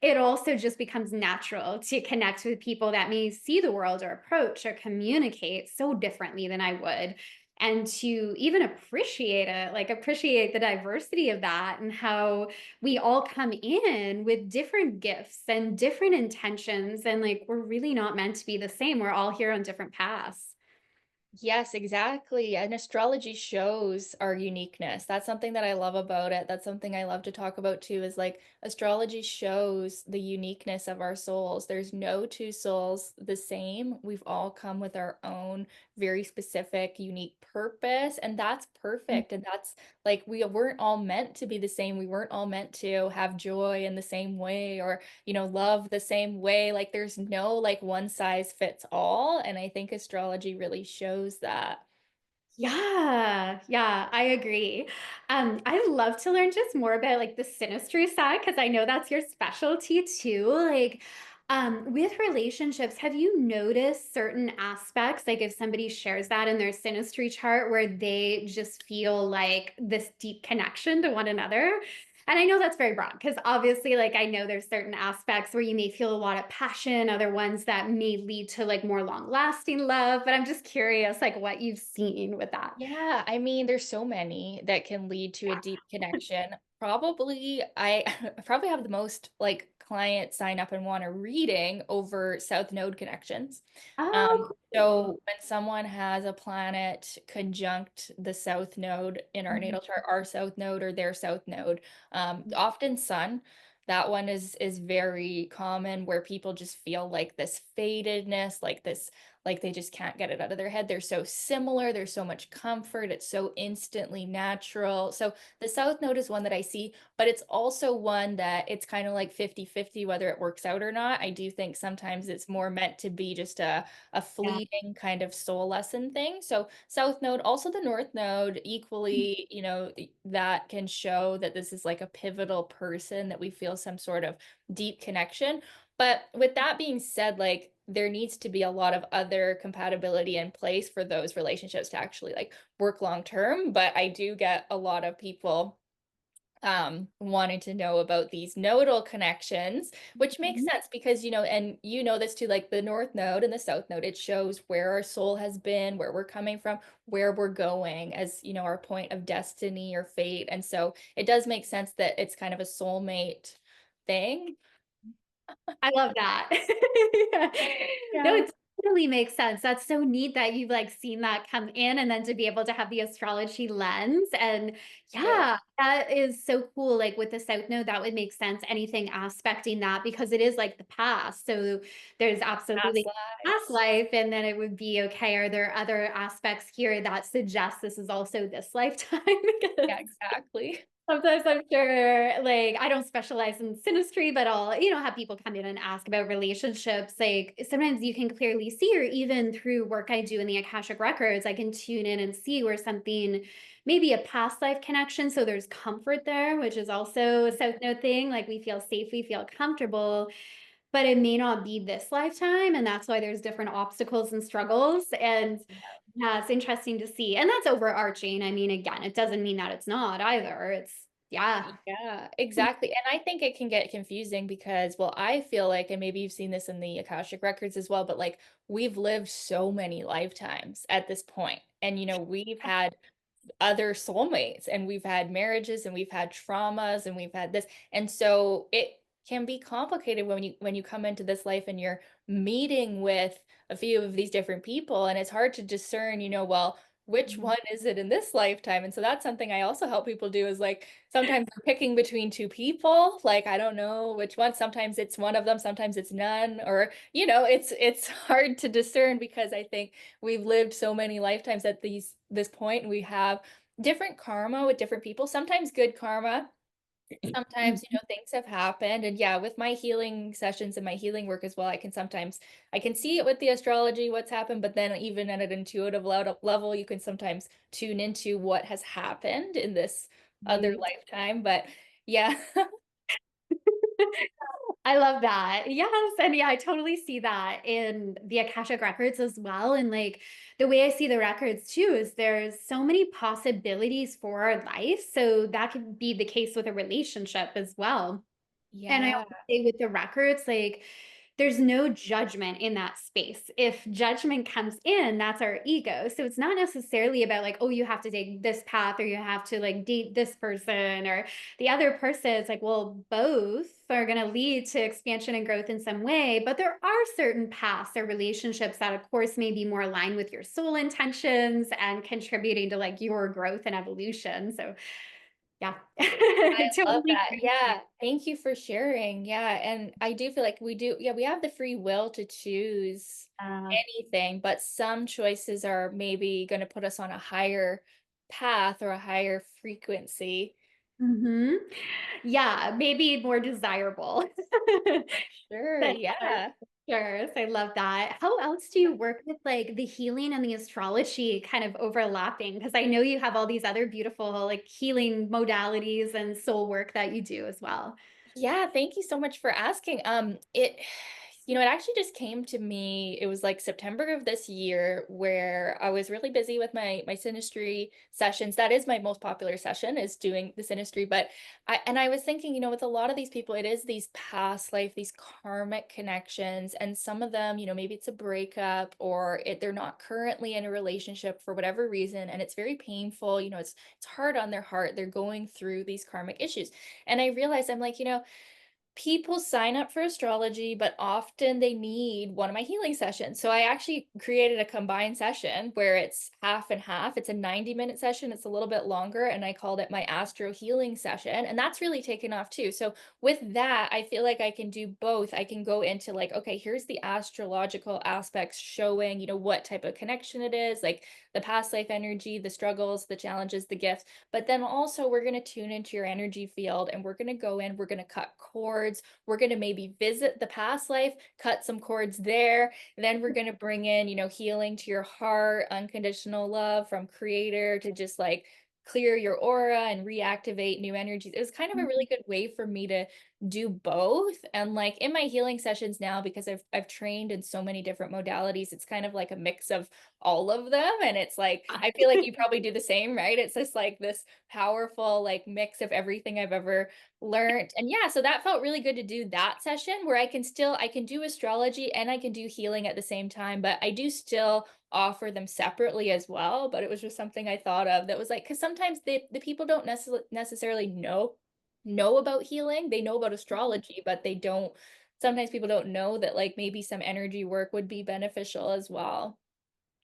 it also just becomes natural to connect with people that may see the world or approach or communicate so differently than I would. And to even appreciate it, like appreciate the diversity of that and how we all come in with different gifts and different intentions. And like, we're really not meant to be the same. We're all here on different paths. Yes, exactly. And astrology shows our uniqueness. That's something that I love about it. That's something I love to talk about too, is like astrology shows the uniqueness of our souls. There's no two souls the same. We've all come with our own very specific, unique purpose, and that's perfect. And that's like we weren't all meant to be the same. We weren't all meant to have joy in the same way or love the same way. Like there's no like one size fits all. And I think astrology really shows that. Yeah, yeah, I agree. I'd love to learn just more about like the synastry side because I know that's your specialty too. Like, with relationships, have you noticed certain aspects, like if somebody shares that in their synastry chart where they just feel like this deep connection to one another? And I know that's very broad because obviously, like, I know there's certain aspects where you may feel a lot of passion, other ones that may lead to like more long lasting love. But I'm just curious, like, what you've seen with that. Yeah, I mean, there's so many that can lead to a deep connection. Probably, I probably have the most like clients sign up and want a reading over South Node connections. Oh, cool. So when someone has a planet conjunct the South Node in our Mhm. natal chart, our South Node or their South Node, often Sun. That one is very common where people just feel like this fadedness, like this like they just can't get it out of their head. They're so similar. There's so much comfort. It's so instantly natural. So the South Node is one that I see, but it's also one that it's kind of like 50-50 whether it works out or not. I do think sometimes it's more meant to be just a Yeah. fleeting kind of soul lesson thing. So South Node, also the North Node, equally, that can show that this is like a pivotal person that we feel some sort of deep connection. But with that being said, like there needs to be a lot of other compatibility in place for those relationships to actually like work long term. But I do get a lot of people wanting to know about these nodal connections, which makes Mhm. sense because and this too, like the North Node and the South Node, it shows where our soul has been, where we're coming from, where we're going as our point of destiny or fate. And so it does make sense that it's kind of a soulmate thing. I love that. Yeah. No, Yeah. it totally makes sense. That's so neat that you've like seen that come in and then to be able to have the astrology lens. And Yeah. yeah, that is so cool. Like with the South Node, that would make sense. Anything aspecting that because it is like the past. So there's Past absolutely past lives. life. And then it would be okay. Are there other aspects here that suggest this is also this lifetime? Because Yeah, exactly. sometimes I'm sure, like, I don't specialize in synastry, but I'll, have people come in and ask about relationships. Like, sometimes you can clearly see, or even through work I do in the Akashic Records, I can tune in and see where something, maybe a past life connection. So there's comfort there, which is also a South Node thing. Like, we feel safe, we feel comfortable, but it may not be this lifetime. And that's why there's different obstacles and struggles. And yeah, it's interesting to see. And that's overarching. I mean, again, it doesn't mean that it's not either. It's, yeah. Yeah, exactly. And I think it can get confusing because, well, I feel like, and maybe you've seen this in the Akashic Records as well, but like we've lived so many lifetimes at this point. And, we've had other soulmates and we've had marriages and we've had traumas and we've had this. And so it can be complicated when you come into this life and you're meeting with a few of these different people and it's hard to discern, well, which Mhm. one is it in this lifetime? And so that's something I also help people do is like sometimes they're picking between two people, like I don't know which one. Sometimes it's one of them, sometimes it's none, or it's hard to discern because I think we've lived so many lifetimes at this point and we have different karma with different people, sometimes good karma sometimes, things have happened. And yeah, with my healing sessions and my healing work as well, I can see it with the astrology, what's happened, but then even at an intuitive level, you can sometimes tune into what has happened in this other Right. lifetime. But yeah. I love that. Yes, and yeah, I totally see that in the Akashic records as well, and, like, the way I see the records too is there's so many possibilities for our life, so that could be the case with a relationship as well. And I Yeah. always say with the records, like, there's no judgment in that space. If judgment comes in, that's our ego. So it's not necessarily about like, oh, you have to take this path or you have to like date this person or the other person. It's like, well, both are going to lead to expansion and growth in some way. But there are certain paths or relationships that, of course, may be more aligned with your soul intentions and contributing to like your growth and evolution. So, yeah, Love totally. that. Yeah. Thank you for sharing. Yeah. And I do feel like we have the free will to choose Uh, anything, but some choices are maybe going to put us on a higher path or a higher frequency. mhm. Yeah, maybe more desirable Sure. than others. Yeah. Sure, so I love that. How else do you work with, like, the healing and the astrology kind of overlapping? Because I know you have all these other beautiful, like, healing modalities and soul work that you do as well. Yeah, thank you so much for asking. It actually just came to me. It was like September of this year where I was really busy with my Synastry sessions. That is my most popular session, is doing the Synastry. But I was thinking, with a lot of these people, it is these past life, these karmic connections, and some of them, maybe it's a breakup or they're not currently in a relationship for whatever reason, and it's very painful. It's hard on their heart. They're going through these karmic issues. And I realized I'm like, people sign up for astrology, but often they need one of my healing sessions. So I actually created a combined session where it's half and half. It's a 90-minute session. It's a little bit longer, and I called it my Astro Healing session. And that's really taken off too. So with that, I feel like I can do both. I can go into like, okay, here's the astrological aspects showing, what type of connection it is, like the past life energy, the struggles, the challenges, the gifts. But then also, we're going to tune into your energy field and we're going to go in, we're going to cut cords. We're going to maybe visit the past life, cut some cords there. Then we're going to bring in, healing to your heart, unconditional love from creator to just like clear your aura and reactivate new energies. It was kind of a really good way for me to do both. And like in my healing sessions now, because I've trained in so many different modalities, it's kind of like a mix of all of them. And it's like, I feel like you probably do the same, right? It's just like this powerful like mix of everything I've ever learned. And yeah, so that felt really good to do that session where I can do astrology and I can do healing at the same time, but I do still offer them separately as well. But it was just something I thought of that was like, because sometimes the people don't necessarily know about healing. They know about astrology, but they don't, sometimes people don't know that like maybe some energy work would be beneficial as well.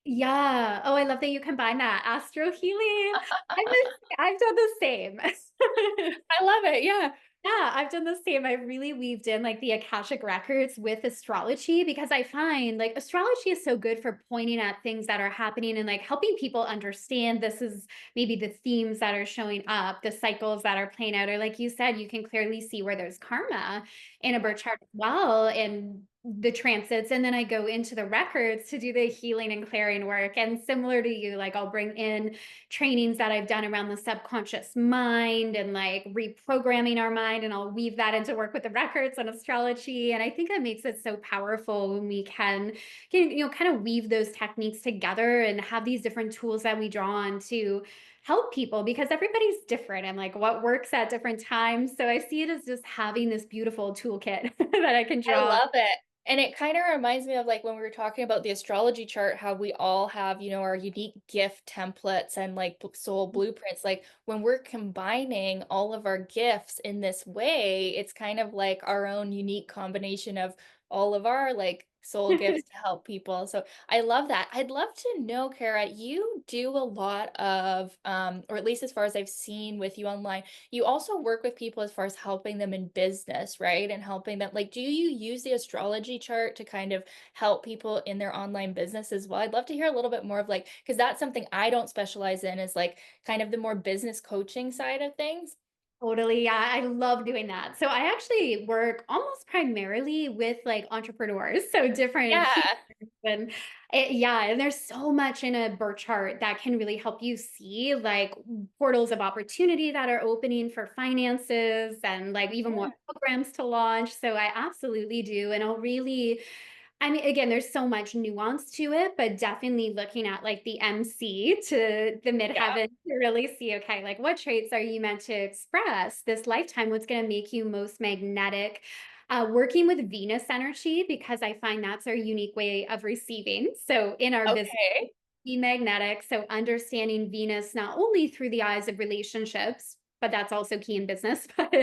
Yeah. Oh, I love that you combine that. Astro healing. I've done the same. I love it. Yeah. Yeah, I've done the same. I've really weaved in like the Akashic records with astrology because I find like astrology is so good for pointing at things that are happening and like helping people understand this is maybe the themes that are showing up, the cycles that are playing out. Or like you said, you can clearly see where there's karma in a birth chart as well and the transits. And then I go into the records to do the healing and clearing work. And similar to you, like I'll bring in trainings that I've done around the subconscious mind and like reprogramming our mind. And I'll weave that into work with the records and astrology. And I think that makes it so powerful when we can kind of weave those techniques together and have these different tools that we draw on to help people because everybody's different and like what works at different times. So I see it as just having this beautiful toolkit that I can I draw. love it. And it kind of reminds me of like when we were talking about the astrology chart, how we all have, our unique gift templates and like soul blueprints. Like when we're combining all of our gifts in this way, it's kind of like our own unique combination of all of our like soul gifts to help people. So I love that. I'd love to know, Kara, you do a lot of, or at least as far as I've seen with you online, you also work with people as far as helping them in business, right? And helping them, like, do you use the astrology chart to kind of help people in their online business as well? I'd love to hear a little bit more of like, because that's something I don't specialize in, is like kind of the more business coaching side of things. Totally. Yeah, I love doing that. So I actually work almost primarily with like entrepreneurs, so different humans. Yeah. And yeah, and there's so much in a birth chart that can really help you see like portals of opportunity that are opening for finances and like even Yeah. what programs to launch. So I absolutely do. And I'll really, I mean, again, there's so much nuance to it, but definitely looking at like the MC to the Yeah. midheaven to really see, okay, like what traits are you meant to express this lifetime? What's going to make you most magnetic? Working with Venus energy, because I find that's our unique way of receiving. So in our business, Okay. be magnetic. So understanding Venus not only through the eyes of relationships, but that's also key in business, but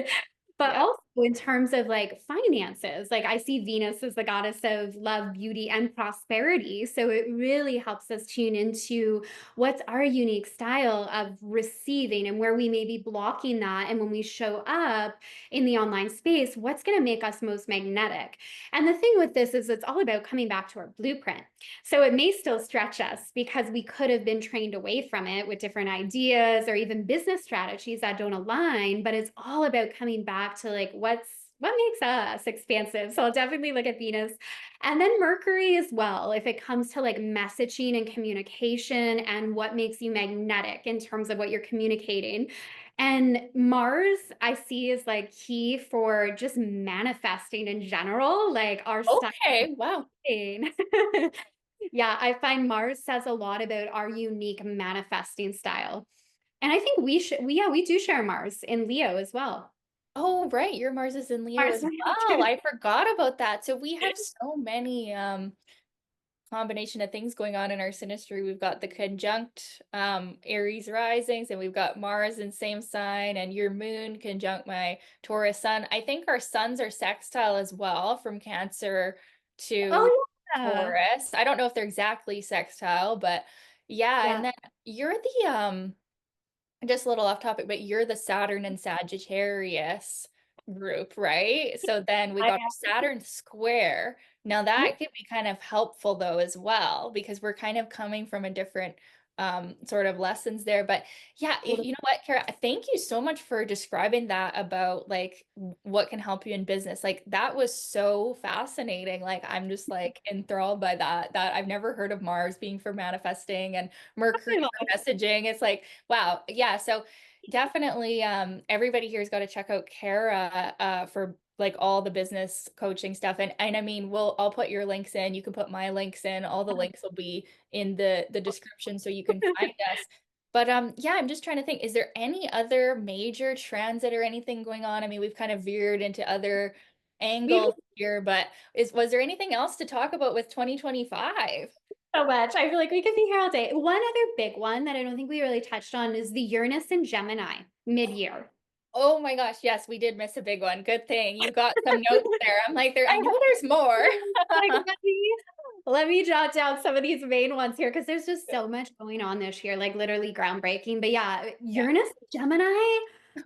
Yeah. also in terms of like finances. Like I see Venus as the goddess of love, beauty, and prosperity. So it really helps us tune into what's our unique style of receiving and where we may be blocking that. And when we show up in the online space, what's going to make us most magnetic? And the thing with this is it's all about coming back to our blueprint. So it may still stretch us because we could have been trained away from it with different ideas or even business strategies that don't align, but it's all about coming back to like what makes us expansive. So I'll definitely look at Venus and then Mercury as well if it comes to like messaging and communication and what makes you magnetic in terms of what you're communicating. And Mars, I see is like key for just manifesting in general, like our style. Okay. Wow. Yeah, I find Mars says a lot about our unique manifesting style. And I think we do share Mars in Leo as well. Oh, right. Your Mars is in Leo Mars. as well. I forgot about that. So we have so many combination of things going on in our synastry. We've got the conjunct Aries risings, and we've got Mars in same sign, and your moon conjunct my Taurus sun. I think our suns are sextile as well from Cancer to Oh yeah. Taurus. I don't know if they're exactly sextile, but yeah, and Yeah. then you're the just a little off topic, but you're the Saturn and Sagittarius group, right? So then we I got Saturn square. Now am. that could be kind of helpful though as well, because we're kind of coming from a different sort of lessons there. But yeah, you know what, Kara, thank you so much for describing that about like what can help you in business. Like that was so fascinating. Like I'm just like enthralled by that. That I've never heard of Mars being for manifesting and Mercury I love for it. messaging. It's like wow. Yeah. So definitely everybody here's got to check out Kara for like all the business coaching stuff. And I mean I'll put your links in, you can put my links in, all the links will be in the description so you can find us. But yeah, I'm just trying to think, is there any other major transit or anything going on? I mean, we've kind of veered into other We've angles here, but was there anything else to talk about with 2025? so much. I feel like we could be here all day. One other big one that I don't think we really touched on is the Uranus and Gemini mid-year. Oh my gosh, yes, we did miss a big one. Good thing you got some notes there. I'm like, I know there's more. Like, let me jot down some of these main ones here because there's just so much going on this year, like literally groundbreaking. But yeah, Yeah. Uranus, Gemini,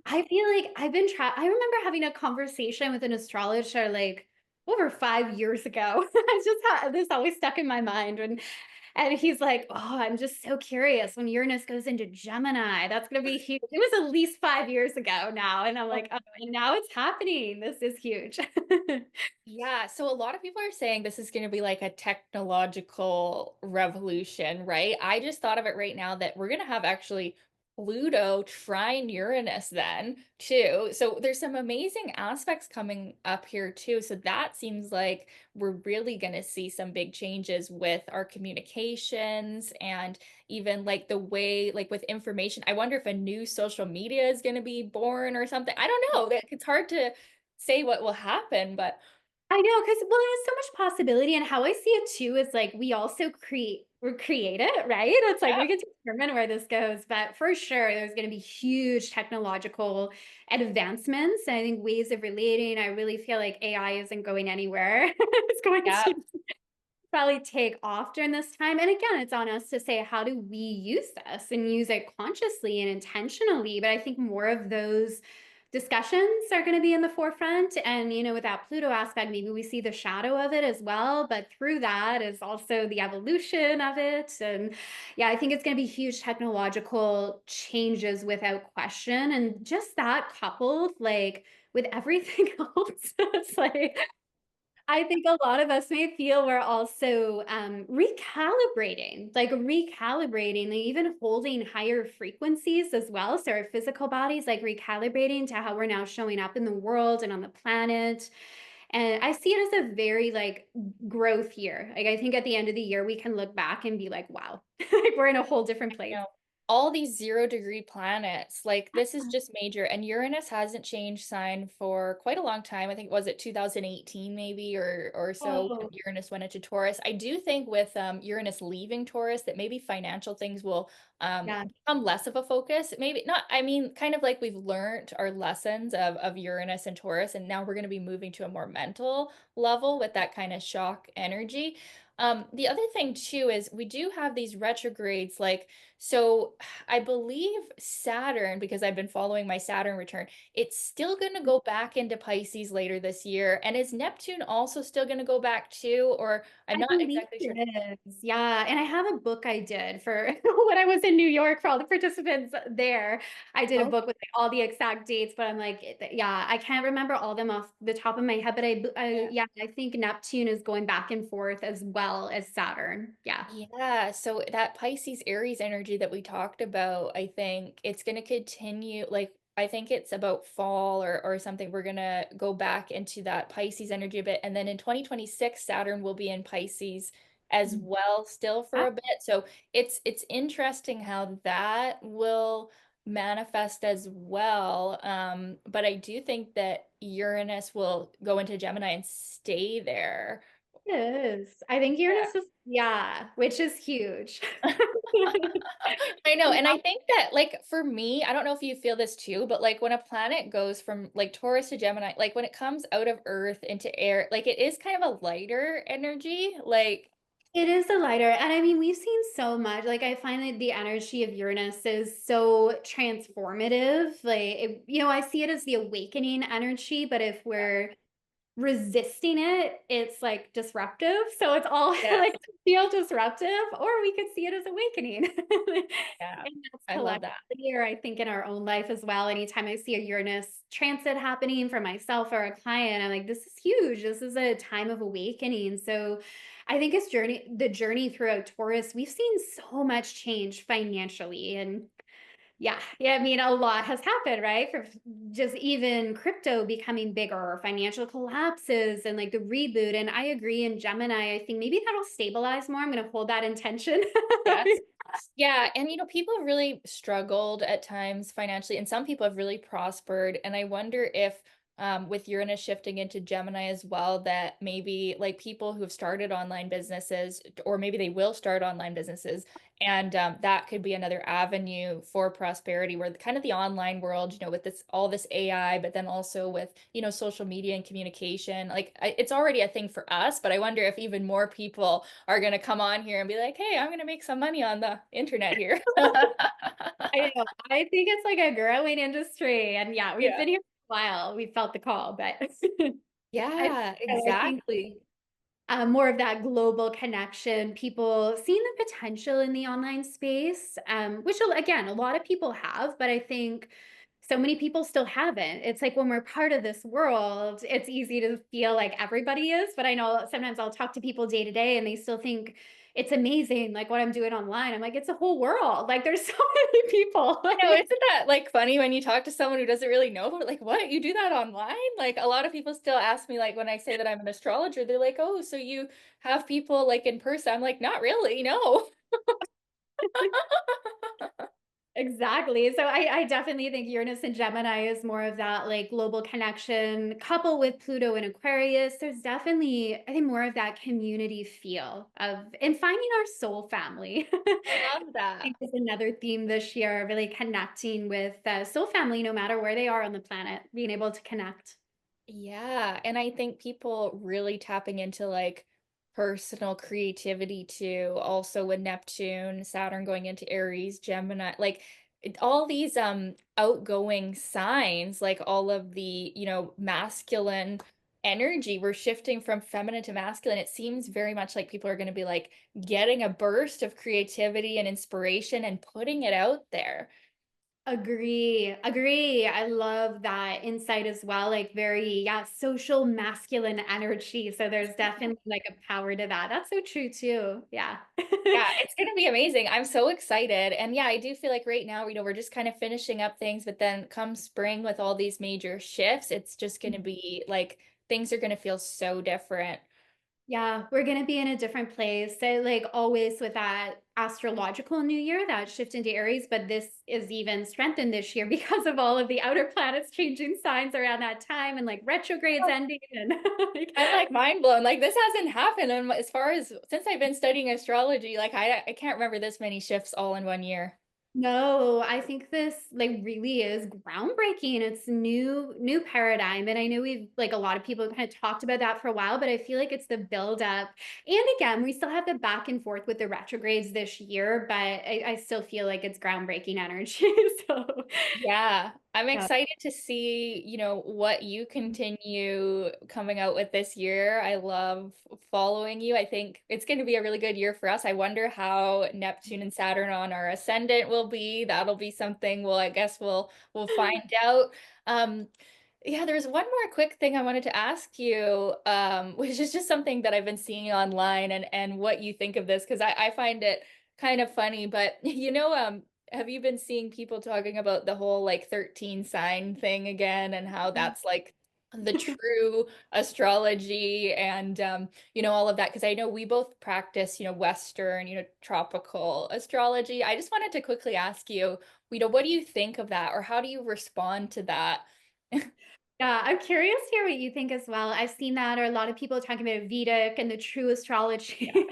I feel like I've been I remember having a conversation with an astrologer like over 5 years ago. I just had this always stuck in my mind and he's like, "Oh, I'm just so curious when Uranus goes into Gemini. That's going to be huge." It was at least 5 years ago now, and I'm like, "Oh, and now it's happening. This is huge." Yeah, so a lot of people are saying this is going to be like a technological revolution, right? I just thought of it right now that we're going to have actually Pluto trine Uranus then too. So there's some amazing aspects coming up here too. So that seems like we're really going to see some big changes with our communications and even like the way, like with information. I wonder if a new social media is going to be born or something. I don't know. It's hard to say what will happen, but I know, because well, there's so much possibility, and how I see it too is like we also create it, right? It's like yeah. we can determine where this goes, but for sure, there's going to be huge technological advancements. And I think ways of relating. I really feel like AI isn't going anywhere. It's going Yeah. to probably take off during this time. And again, it's on us to say, how do we use this and use it consciously and intentionally? But I think more of those discussions are going to be in the forefront. And, with that Pluto aspect, maybe we see the shadow of it as well. But through that is also the evolution of it. And yeah, I think it's going to be huge technological changes without question. And just that coupled, like, with everything else, it's like, I think a lot of us may feel we're also recalibrating, like even holding higher frequencies as well. So our physical bodies, like recalibrating to how we're now showing up in the world and on the planet. And I see it as a very like growth year. Like I think at the end of the year, we can look back and be like, wow, like we're in a whole different place. Know, all these 0-degree planets, like this is just major. And Uranus hasn't changed sign for quite a long time. I think was it 2018 maybe or so when Oh, Uranus went into Taurus. I do think with Uranus leaving Taurus that maybe financial things will yeah. become less of a focus. Maybe not, I mean, kind of like we've learned our lessons of Uranus and Taurus, and now we're going to be moving to a more mental level with that kind of shock energy. The other thing too is we do have these retrogrades, like, so I believe Saturn, because I've been following my Saturn return, it's still going to go back into Pisces later this year. And is Neptune also still going to go back too? Or I'm I not believe exactly sure. it is. Yeah. And I have a book I did for when I was in New York for all the participants there. I did a Oh, book with like, all the exact dates, but I'm like, yeah, I can't remember all of them off the top of my head. But yeah. yeah, I think Neptune is going back and forth as well as Saturn. Yeah. Yeah, so that Pisces Aries energy that we talked about, I think it's going to continue. Like, I think it's about fall or something. We're going to go back into that Pisces energy a bit. And then in 2026, Saturn will be in Pisces as well, still for Ah, a bit. So it's interesting how that will manifest as well. But I do think that Uranus will go into Gemini and stay there. it is. I think Uranus is, yeah, which is huge. I know. And I think that, like, for me, I don't know if you feel this too, but like when a planet goes from like Taurus to Gemini, like when it comes out of Earth into air, like it is kind of a lighter energy. Like, It is a lighter. And I mean, we've seen so much. Like, I find that the energy of Uranus is so transformative. Like, I see it as the awakening energy, but if we're resisting it, it's like disruptive. So it's all yes. like feel disruptive, or we could see it as awakening. Yeah. And that's I love that. collectively, or I think in our own life as well. Anytime I see a Uranus transit happening for myself or a client, I'm like, this is huge. This is a time of awakening. So I think the journey throughout Taurus, we've seen so much change financially and yeah, I mean, a lot has happened, right? For just even crypto becoming bigger, financial collapses, and like the reboot. And I agree in Gemini, I think maybe that'll stabilize more. I'm going to hold that intention. Yes. Yeah, and people really struggled at times financially, and some people have really prospered. And I wonder if, with Uranus shifting into Gemini as well, that maybe like people who have started online businesses, or maybe they will start online businesses, and that could be another avenue for prosperity, where kind of the online world, with this all this AI, but then also with social media and communication, like it's already a thing for us, but I wonder if even more people are going to come on here and be like, hey, I'm going to make some money on the internet here. I know. I think it's like a growing industry. And yeah, we've Yeah. been here for a while. We felt the call, but I, Yeah, I think exactly. more of that global connection, people seeing the potential in the online space, which again, a lot of people have, but I think so many people still haven't. It's like when we're part of this world, it's easy to feel like everybody is, but I know sometimes I'll talk to people day to day and they still think it's amazing, like what I'm doing online. I'm like, it's a whole world. Like there's so many people. I know, isn't that like funny when you talk to someone who doesn't really know, but like, what? You do that online? Like a lot of people still ask me, like when I say that I'm an astrologer, they're like, oh, so you have people like in person? I'm like, not really, no. Exactly. So I definitely think Uranus and Gemini is more of that like global connection, coupled with Pluto and Aquarius. There's definitely, I think, more of that community feel of and finding our soul family. I I love that. think is another theme this year, really connecting with soul family, no matter where they are on the planet, being able to connect. Yeah, and I think people really tapping into like personal creativity too. Also with Neptune, Saturn going into Aries, Gemini, like all these outgoing signs, like all of the, masculine energy, we're shifting from feminine to masculine. It seems very much like people are going to be like getting a burst of creativity and inspiration and putting it out there. Agree. Agree. I love that insight as well. Like very, yeah, social masculine energy. So there's definitely like a power to that. That's so true too. Yeah. Yeah, it's going to be amazing. I'm so excited. And yeah, I do feel like right now, we're just kind of finishing up things, but then come spring with all these major shifts, it's just going to be like things are going to feel so different. Yeah, we're going to be in a different place. So, like always with that astrological new year, that shift into Aries, but this is even strengthened this year because of all of the outer planets changing signs around that time and like retrogrades ending and like, I'm like mind blown. Like this hasn't happened as far as since I've been studying astrology. Like I can't remember this many shifts all in one year. no, I think this like really is groundbreaking. It's new paradigm. And I know we've like a lot of people have kind of talked about that for a while, but I feel like it's the build up. And again, we still have the back and forth with the retrogrades this year, but I still feel like it's groundbreaking energy. So Yeah, I'm yeah. excited to see, what you continue coming out with this year. I love following you. I think it's going to be a really good year for us. I wonder how Neptune and Saturn on our ascendant will be. That'll be something I guess we'll find out. Um, yeah, there's one more quick thing I wanted to ask you, which is just something that I've been seeing online and what you think of this, because I find it kind of funny, but have you been seeing people talking about the whole like 13 sign thing again and how that's like the true astrology and all of that? Because I know we both practice, Western, tropical astrology. I just wanted to quickly ask you, what do you think of that or how do you respond to that? Yeah, I'm curious to hear what you think as well. I've seen that, or a lot of people talking about Vedic and the true astrology. Yeah,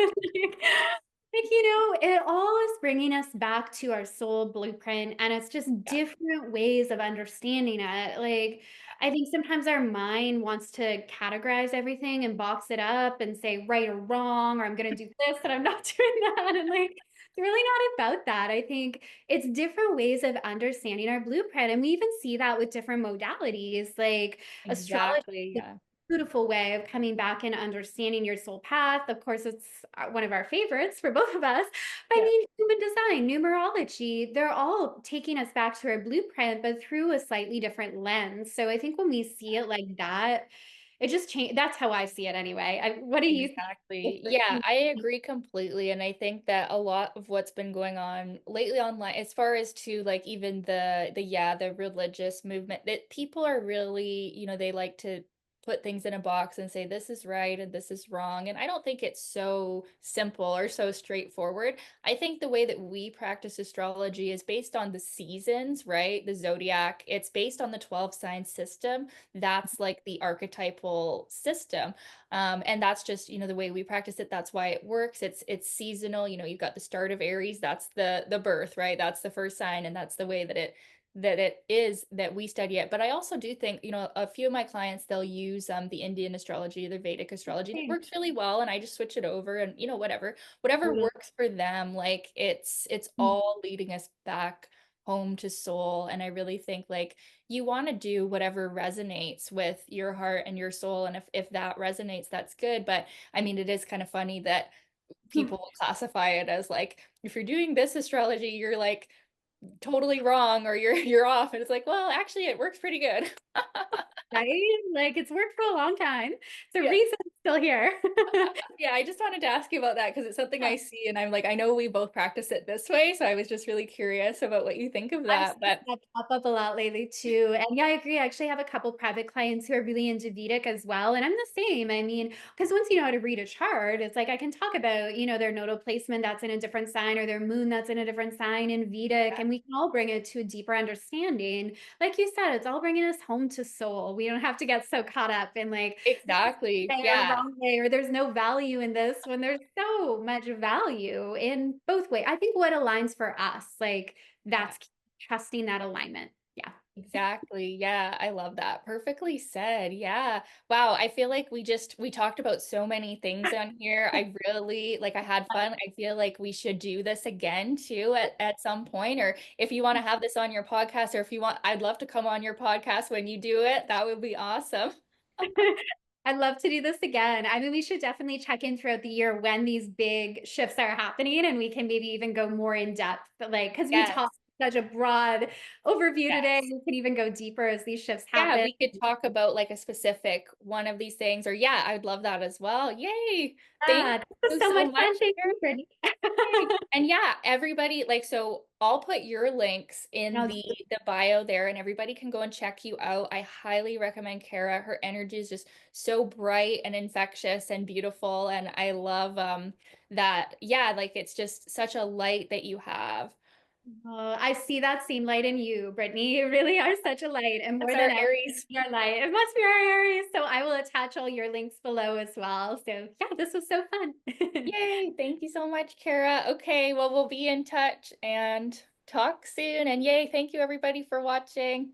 It all is bringing us back to our soul blueprint, and it's just yeah, different ways of understanding it. Like, I think sometimes our mind wants to categorize everything and box it up and say right or wrong, or I'm going to do this and I'm not doing that. And like, it's really not about that. I think it's different ways of understanding our blueprint. And we even see that with different modalities, like astrology exactly. is Yeah, a beautiful way of coming back and understanding your soul path. Of course, it's one of our favorites for both of us. I yeah. mean, human design, numerology, they're all taking us back to our blueprint, but through a slightly different lens. So I think when we see it like that, it just change. That's how I see it anyway. What do you Exactly. Yeah, think? I agree completely. And I think that a lot of what's been going on lately online, as far as to like even the religious movement, that people are really, they like to put things in a box and say this is right and this is wrong. And I don't think it's so simple or so straightforward. I think the way that we practice astrology is based on the seasons, right? The zodiac. It's based on the 12 sign system. That's like the archetypal system. And that's just, the way we practice it. That's why it works. It's seasonal. You've got the start of Aries. That's the birth, right? That's the first sign, and that's the way that it is that we study it. But I also do think, a few of my clients, they'll use the Indian astrology, the Vedic astrology, and it Same. works really well. And I just switch it over and whatever Totally. works for them. Like it's all leading us back home to soul. And I really think like you want to do whatever resonates with your heart and your soul. And if that resonates, that's good. But I mean, it is kind of funny that people will classify it as like, if you're doing this astrology, you're like totally wrong or you're off. And it's like, well, actually it works pretty good. Right? Like it's worked for a long time. The Yeah. reason it's still here. Yeah, I just wanted to ask you about that because it's something Yeah. I see and I'm like, I know we both practice it this way. So I was just really curious about what you think of I've that. seen But that pop up a lot lately too. And yeah, I agree. I actually have a couple private clients who are really into Vedic as well. And I'm the same. I mean, because once you know how to read a chart, it's like I can talk about, their nodal placement that's in a different sign or their moon that's in a different sign in Vedic. yeah, And we can all bring it to a deeper understanding. Like you said, it's all bringing us home to soul. We don't have to get so caught up in like exactly. way or Yeah. wrong way, or there's no value in this when there's so much value in both ways. I think what aligns for us, like Yeah. that's trusting that alignment. Yeah. Exactly. Yeah, I love that. Perfectly said. Yeah. Wow, I feel like we talked about so many things on here. I really like I had fun. I feel like we should do this again too at some point, or if you want to have this on your podcast, or if you want, I'd love to come on your podcast when you do it. That would be awesome. I'd love to do this again. I mean, we should definitely check in throughout the year when these big shifts are happening, and we can maybe even go more in depth, like because we Yes. talked such a broad overview today. Yes. We can even go deeper as these shifts Yeah, happen. we could talk about like a specific one of these things, or yeah, I'd love that as well. Yay. Thank Yeah, this you was so so much much, fun. Thank Sarah. you, Brittany. Yay. And yeah, everybody, like, so I'll put your links in I'll the bio there, and everybody can go and check you out. I highly recommend Kara. Her energy is just so bright and infectious and beautiful, and I love that. Yeah, like it's just such a light that you have. Oh, I see that same light in you, Brittany. You really are such a light, and That's more than our ever, Aries. your light. It must be our Aries. So I will attach all your links below as well. So yeah, this was so fun. Yay, thank you so much, Kara. Okay, well, we'll be in touch and talk soon. And yay, thank you everybody for watching.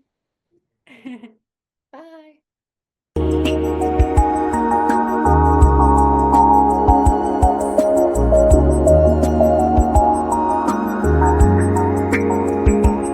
Bye.